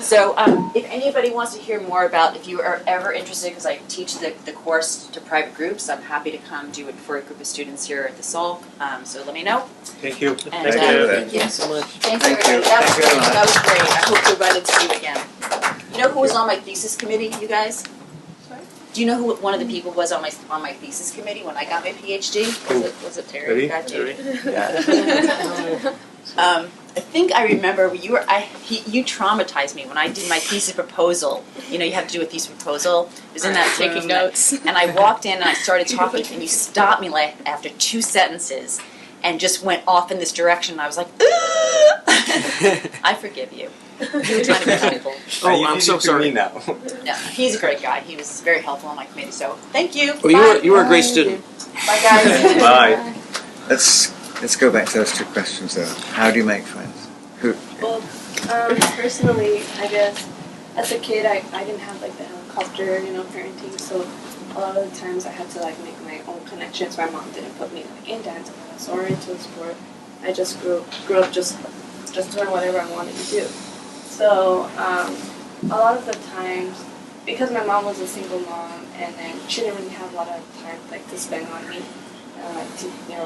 So if anybody wants to hear more about, if you are ever interested, because I teach the course to private groups, I'm happy to come do it for a group of students here at the Salk. So let me know.
Thank you.
And,
Thank you.
thank you
so much.
Thanks,
Thank you.
everybody.
Thank you very much.
That was great. I hope to run into you again. You know who was on my thesis committee, you guys?
Sorry?
Do you know who one of the people was on my thesis committee when I got my PhD? Was it Terry? Got you? I think I remember you traumatized me when I did my thesis proposal. You have to do a thesis proposal. It was in that room.
Taking notes.
And I walked in and I started talking, and you stopped me like after 2 sentences, and just went off in this direction. And I was like, I forgive you. You were trying to be helpful.
Oh, I'm so sorry.
now.
No, he's a great guy. He was very helpful on my committee. So thank you.
Well, you were a great student.
Bye, guys.
Bye.
Let's go back to those two questions though. How do you make friends? Who?
Well, personally, I guess as a kid, I didn't have like the helicopter, parenting. So a lot of the times I had to like make my own connections. My mom didn't put me like in dance class or into a sport. I just grew up just doing whatever I wanted to do. So a lot of the times, because my mom was a single mom, and then she didn't really have a lot of time like to spend on me, or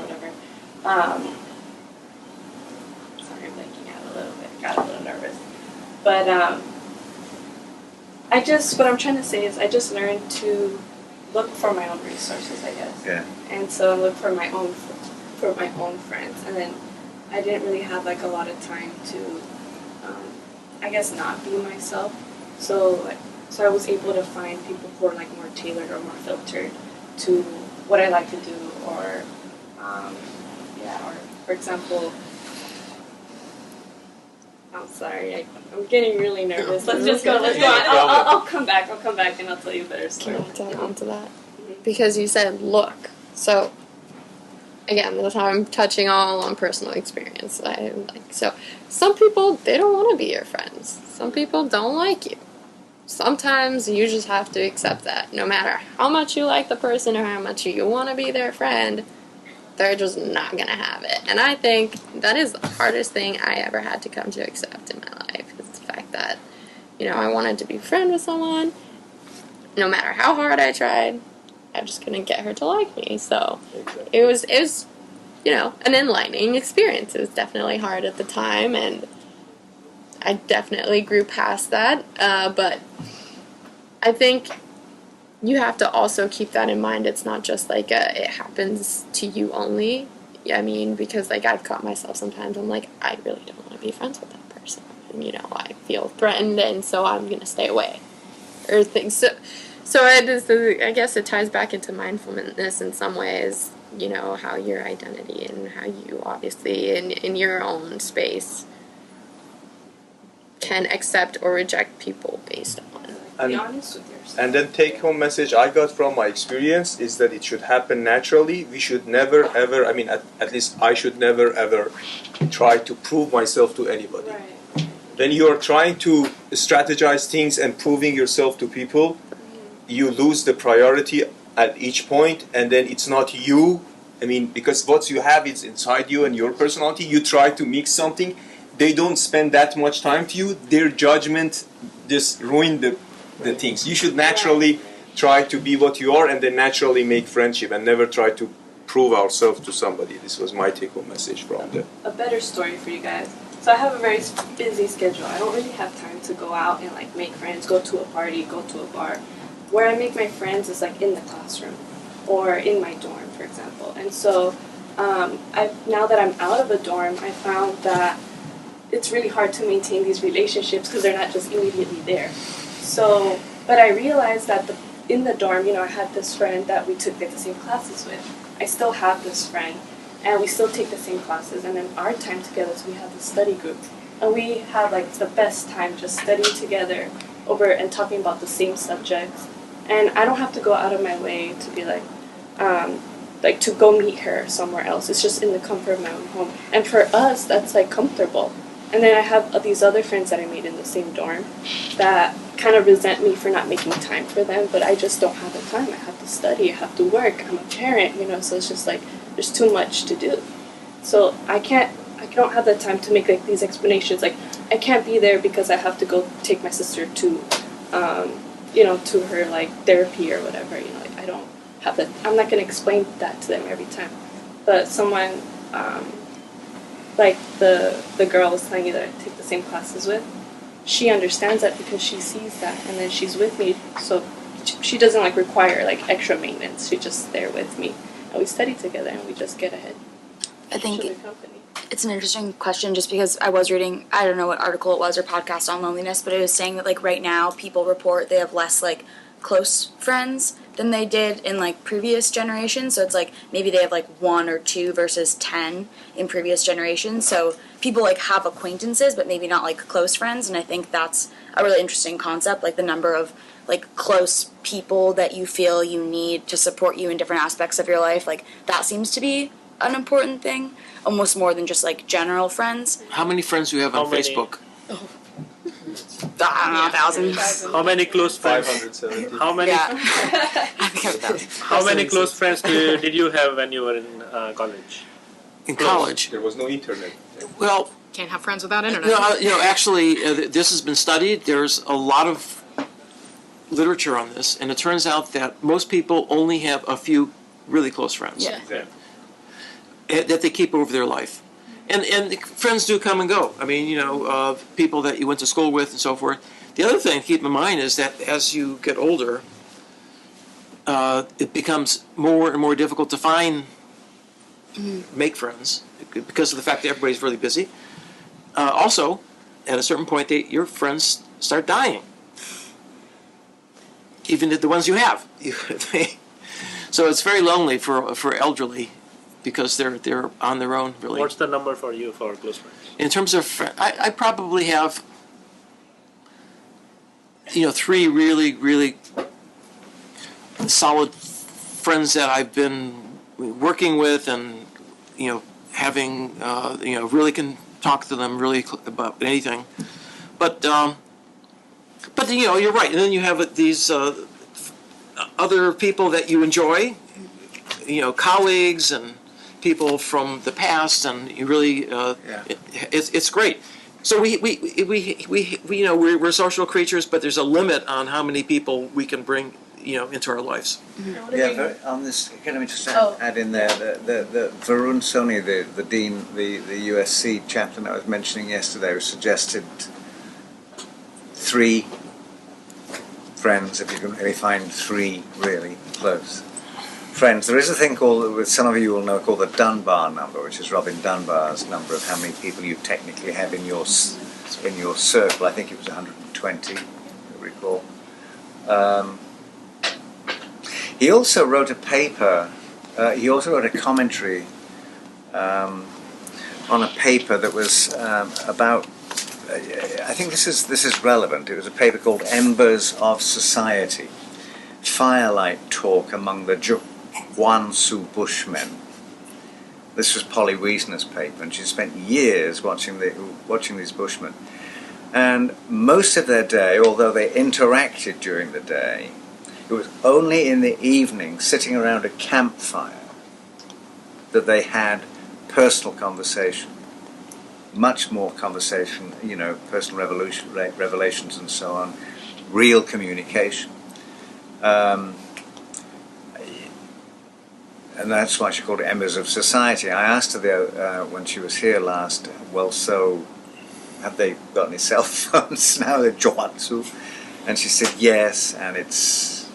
whatever. Sorry, I'm blanking out a little bit. Got a little nervous, but what I'm trying to say is I just learned to look for my own resources, I guess.
Yeah.
And so I look for my own friends, and then I didn't really have like a lot of time to, I guess, not be myself. So I was able to find people who are like more tailored or more filtered to what I like to do, or or for example, I'm sorry, I'm getting really nervous. Let's just go. I'll come back and I'll tell you a better story.
Can I add on to that? Because you said look. So again, that's how I'm touching all on personal experience. So some people, they don't want to be your friends. Some people don't like you. Sometimes you just have to accept that. No matter how much you like the person or how much you want to be their friend, they're just not going to have it. And I think that is the hardest thing I ever had to come to accept in my life, is the fact that, I wanted to be a friend with someone. No matter how hard I tried, I just couldn't get her to like me. So it was an enlightening experience. It was definitely hard at the time, and I definitely grew past that. But I think you have to also keep that in mind. It's not just like it happens to you only. I mean, because I've caught myself sometimes. I'm like, I really don't want to be friends with that person. And, I feel threatened, and so I'm gonna stay away, or things. So I guess it ties back into mindfulness in some ways. How your identity and how you obviously in your own space can accept or reject people based on.
Be honest with yourself.
And then take-home message I got from my experience is that it should happen naturally. We should never, ever, at least I should never, ever try to prove myself to anybody.
Right.
When you are trying to strategize things and proving yourself to people, you lose the priority at each point, and then it's not you. Because what you have is inside you and your personality. You try to mix something. They don't spend that much time to you. Their judgment just ruin the things. You should naturally try to be what you are, and then naturally make friendship, and never try to prove ourselves to somebody. This was my take-home message from them.
A better story for you guys. So I have a very busy schedule. I don't really have time to go out and make friends, go to a party, go to a bar. Where I make my friends is in the classroom or in my dorm, for example. And so now that I'm out of a dorm, I found that it's really hard to maintain these relationships because they're not just immediately there. So, but I realized that in the dorm, I had this friend that we took the same classes with. I still have this friend, and we still take the same classes. And then our time together, so we have this study group, and we have the best time just studying together over and talking about the same subjects. And I don't have to go out of my way to be to go meet her somewhere else. It's just in the comfort of my own home. And for us, that's comfortable. And then I have these other friends that I made in the same dorm that kind of resent me for not making time for them, but I just don't have the time. I have to study, I have to work, I'm a parent, so it's just there's too much to do. So I don't have the time to make these explanations. I can't be there because I have to go take my sister to to her therapy or whatever. I don't have that. I'm not gonna explain that to them every time. But someone the girl I was telling you that I take the same classes with, she understands that because she sees that, and then she's with me, so she doesn't require extra maintenance. She's just there with me, and we study together, and we just get ahead.
I think it's an interesting question just because I was reading, I don't know what article it was or podcast on loneliness, but it was saying that right now people report they have less close friends than they did in previous generations. So it's maybe they have 1 or 2 versus 10 in previous generations. So people have acquaintances but maybe not close friends, and I think that's a really interesting concept, the number of close people that you feel you need to support you in different aspects of your life. That seems to be an important thing, almost more than just general friends.
How many friends do you have on Facebook?
I don't know, thousands.
How many close friends?
570.
How many?
Yeah. I think I have thousands.
How many close friends did you have when you were in college?
In college?
There was no internet.
Well,
Can't have friends without internet.
actually, this has been studied. There's a lot of literature on this, and it turns out that most people only have a few really close friends.
Yeah.
Exactly.
That they keep over their life. And friends do come and go. People that you went to school with and so forth. The other thing to keep in mind is that as you get older, it becomes more and more difficult to make friends because of the fact that everybody's really busy. Also, at a certain point, your friends start dying. Even the ones you have. So it's very lonely for elderly, because they're on their own, really.
What's the number for you for close friends?
In terms of I probably have 3 really, really solid friends that I've been working with and having really can talk to them really about anything. But you're right. And then you have these other people that you enjoy, colleagues and people from the past, and you really it's great. So we're social creatures, but there's a limit on how many people we can bring into our lives.
Yeah, on this, can I just add in there the Varun Soni, the dean, the USC chaplain I was mentioning yesterday, suggested 3 friends, if you can really find 3 really close friends. There is a thing called, which some of you will know, called the Dunbar number, which is Robin Dunbar's number of how many people you technically have in your circle. I think it was 120, I recall. He also wrote a paper. He also wrote a commentary on a paper that was about. I think this is relevant. It was a paper called "Embers of Society: Firelight Talk Among the Guansu Bushmen." This was Polly Wiesner's paper, and she spent years watching these Bushmen. And most of their day, although they interacted during the day, it was only in the evening, sitting around a campfire, that they had personal conversation. Much more conversation, personal revelations and so on, real communication. And that's why she called it Embers of Society. I asked her when she was here last, well, so have they got any cell phones now, the Joatsu? And she said yes, and it's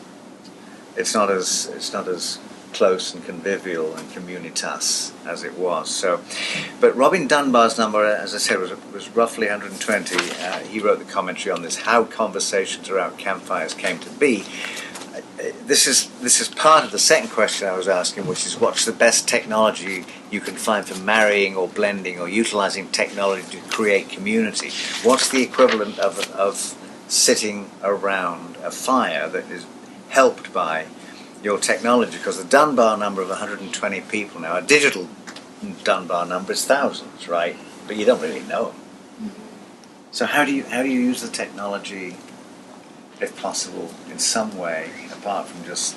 not as close and convivial and communitas as it was. So, but Robin Dunbar's number, as I said, was roughly 120. He wrote the commentary on this, how conversations around campfires came to be. This is part of the second question I was asking, which is what's the best technology you can find for marrying or blending or utilizing technology to create community? What's the equivalent of sitting around a fire that is helped by your technology? Because the Dunbar number of 120 people now, a digital Dunbar number is thousands, right? But you don't really know them. So how do you use the technology, if possible, in some way, apart from just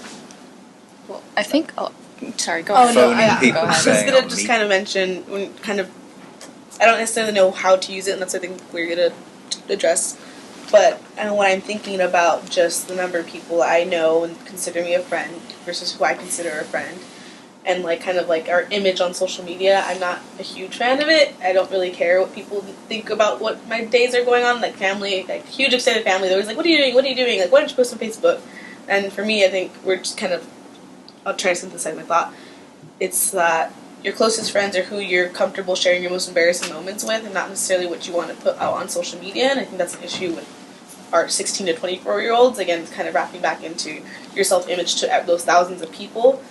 Well, I think. Oh, sorry. Go
Oh
ahead.
no,
Phoning people
I was
saying,
gonna
"I'll
just
meet."
kind of mention when I don't necessarily know how to use it, and that's something we're gonna address. But when I'm thinking about just the number of people I know and consider me a friend versus who I consider a friend, and kind of our image on social media, I'm not a huge fan of it. I don't really care what people think about what my days are going on. Like family, huge extended family, they're always like, "What are you doing? What are you doing? Why don't you post on Facebook?" And for me, I think we're just kind of, I'll try to synthesize my thought. It's that your closest friends are who you're comfortable sharing your most embarrassing moments with, and not necessarily what you want to put out on social media. And I think that's an issue with our 16 to 24-year-olds. Again, it's kind of wrapping back into your self-image to those thousands of people.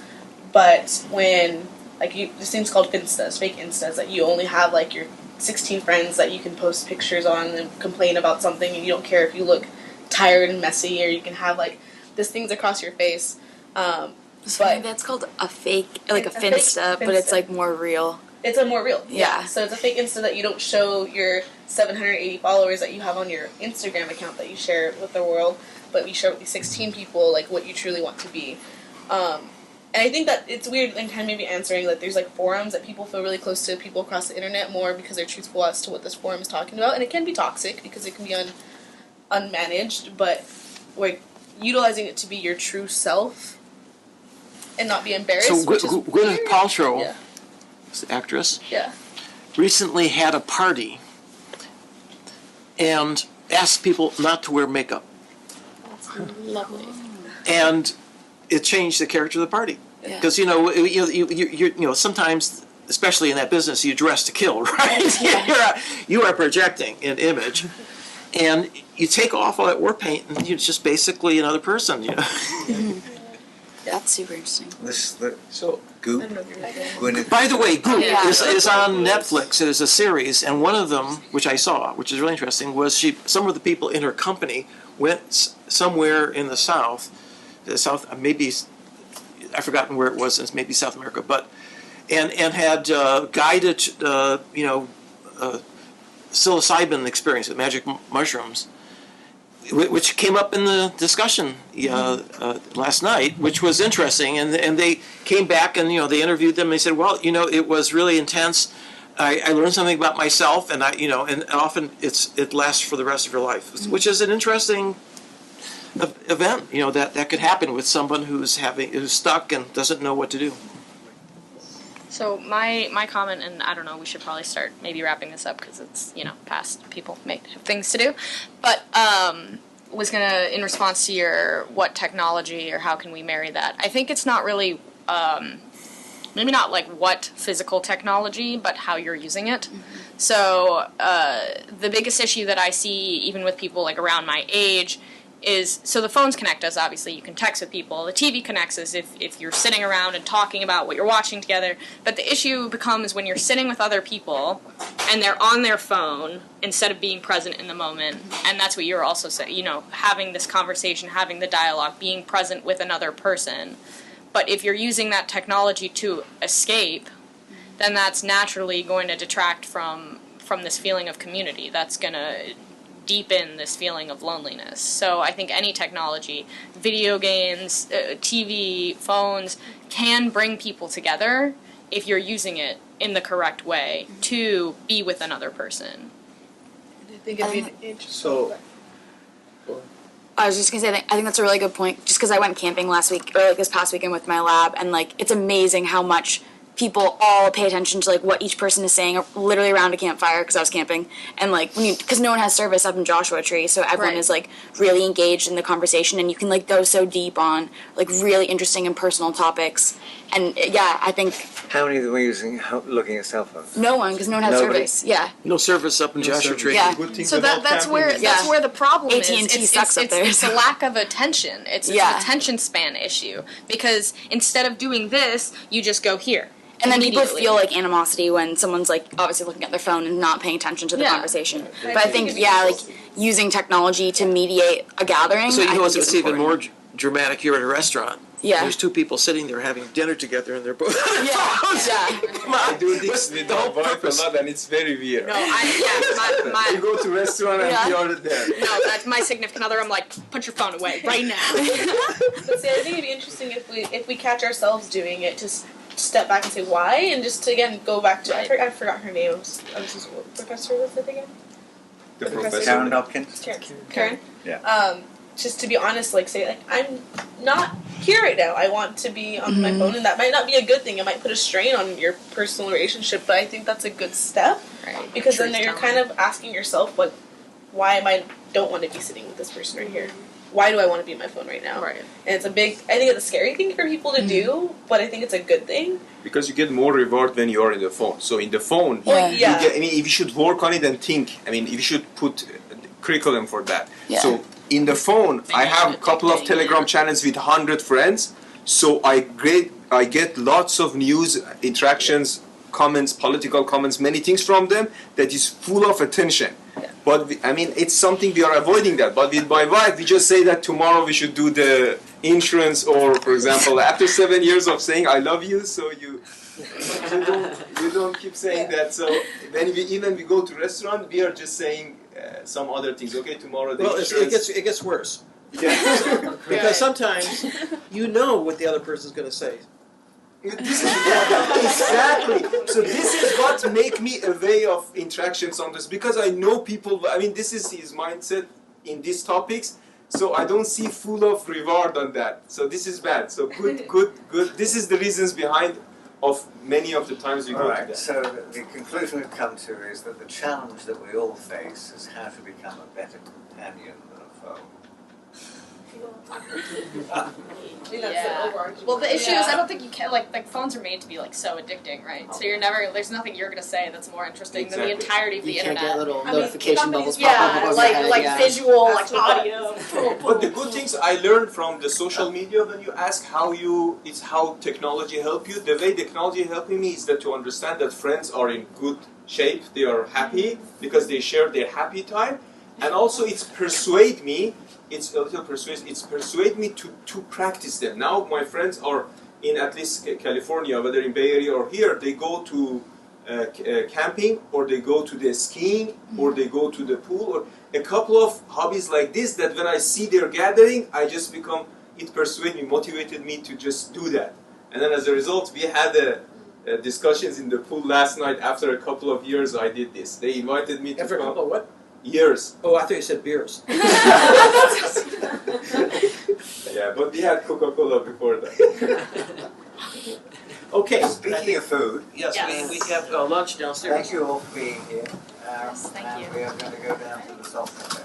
But when, this thing's called Finstas, fake Instas, that you only have, your 16 friends that you can post pictures on and complain about something, and you don't care if you look tired and messy, or you can have, these things across your face.
So
But
that's called a fake, a
It's a fake
Finsta, but it's
Finsta.
more real.
it's a more real.
Yeah.
So it's a fake Insta that you don't show your 780 followers that you have on your Instagram account that you share with the world, but you share with these 16 people, what you truly want to be. And I think that it's weird and kind of maybe answering that there's forums that people feel really close to people across the internet more because they're truthful as to what this forum is talking about, and it can be toxic because it can be unmanaged, but utilizing it to be your true self and not be embarrassed.
So
which is
Gwyneth
weird.
Paltrow,
Yeah.
the actress,
Yeah.
recently had a party and asked people not to wear makeup.
That's lovely.
And it changed the character of the party.
Yeah.
Because sometimes, especially in that business, you dress to kill, right? You are projecting an image, and you take off all that war paint, and you're just basically another person.
That's super interesting.
Goop. Gwyneth.
By the way, Goop
Yeah.
is on Netflix. It is a series, and one of them, which I saw, which is really interesting, was some of the people in her company went somewhere in the South, maybe I've forgotten where it was. It's maybe South America, but and had guided psilocybin experience with magic mushrooms, which came up in the discussion last night, which was interesting. And they came back and they interviewed them. And they said, well, it was really intense. I learned something about myself, and and often it lasts for the rest of your life, which is an interesting event. That could happen with someone who's stuck and doesn't know what to do.
So my comment, and I don't know, we should probably start maybe wrapping this up because it's past, people may have things to do, but was gonna, in response to your what technology or how can we marry that, I think it's not really maybe not like what physical technology, but how you're using it. Mm-hmm. So the biggest issue that I see even with people like around my age is, so the phones connect us, obviously you can text with people, the TV connects us if you're sitting around and talking about what you're watching together, but the issue becomes when you're sitting with other people and they're on their phone instead of being present in the moment, and that's what you're also saying, having this conversation, having the dialogue, being present with another person. But if you're using that technology to escape, then that's naturally going to detract from this feeling of community. That's going to deepen this feeling of loneliness. So I think any technology, video games, TV, phones, can bring people together if you're using it in the correct way to be with another person.
I think it'd be interesting.
So,
I was just gonna say, I think that's a really good point. Just because I went camping last week, or like this past weekend with my lab, and like it's amazing how much people all pay attention to like what each person is saying, literally around a campfire. Because I was camping, and like because no one has service up in Joshua Tree, so everyone is like really engaged in the conversation, and you can like go so deep on like really interesting and personal topics. And yeah, I think.
How many of them were looking at cell phones?
No one, because no one has
Nobody?
service. Yeah.
No service up in Joshua Tree.
Yeah.
So that's where the problem is.
AT&T sucks up there.
It's a lack of attention. It's an attention span issue, because instead of doing this, you just go here.
And then people feel like animosity when someone's like obviously looking at their phone and not paying attention to the conversation. But I think like using technology to mediate a gathering.
So
I think
it's even more dramatic. You're at a restaurant.
Yeah.
There's two people sitting there having dinner together, and they're both. Come on.
I do this with my wife a lot, and it's very weird.
No, my
You go to restaurant and you order there.
No, that's my significant other. I'm like, put your phone away right now.
But see, I think it'd be interesting if we catch ourselves doing it, just step back and say why, and just to, again, go back to I forgot her name. What professor was it again?
The professor.
Karen Hopkins?
Karen.
Yeah.
Just to be honest, like say like I'm not here right now. I want to be on my phone, and that might not be a good thing. It might put a strain on your personal relationship, but I think that's a good step,
Right.
because then you're kind of asking yourself, like, why don't want to be sitting with this person right here? Why do I want to be on my phone right now?
Right.
And I think it's a scary thing for people to do, but I think it's a good thing.
Because you get more reward when you are in the phone. So in the phone,
Yeah.
you get, if you should work on it and think, if you should put curriculum for that.
Yeah.
So in the phone, I have a couple of Telegram channels with 100 friends. So I get lots of news, interactions, comments, political comments, many things from them that is full of attention.
Yeah.
But it's something we are avoiding that. But with my wife, we just say that tomorrow we should do the insurance, or for example, after 7 years of saying I love you, so you don't keep saying that. So when we go to restaurant, we are just saying some other things. Okay, tomorrow the insurance.
It gets worse.
Yeah.
Because sometimes you know what the other person's going to say.
Exactly. So this is what make me a way of interaction sometimes, because I know people. This is his mindset in these topics. So I don't see full of reward on that. So this is bad. So good. This is the reasons behind of many of the times we go to that.
So the conclusion we've come to is that the challenge that we all face is how to become a better companion than a foe.
Well, the issue is I don't think you can like phones are made to be like so addicting, right? So there's nothing you're gonna say that's more interesting than the entirety of the
You can't
internet.
get little notification bubbles pop up above
like
your head.
like
yeah.
visual, like audio.
But the good things I learned from the social media, when you ask how technology help you, the way technology helping me is that to understand that friends are in good shape, they are happy because they share their happy time, and also it's persuade me to practice them. Now my friends are in at least California, whether in Bay Area or here, they go to camping, or they go to the skiing, or they go to the pool, or a couple of hobbies like this that when I see their gathering, I just become, it persuaded me, motivated me to just do that. And then as a result, we had discussions in the pool last night. After a couple of years, I did this. They invited me to
After a
come.
couple of what?
Years.
Oh, I thought you said beers.
Yeah, but we had Coca-Cola before that.
Okay.
Speaking of food,
Yes,
Yes.
we have lunch downstairs.
thank you all for being here.
Yes, thank
and
you.
we are going to go down to the soft cafe.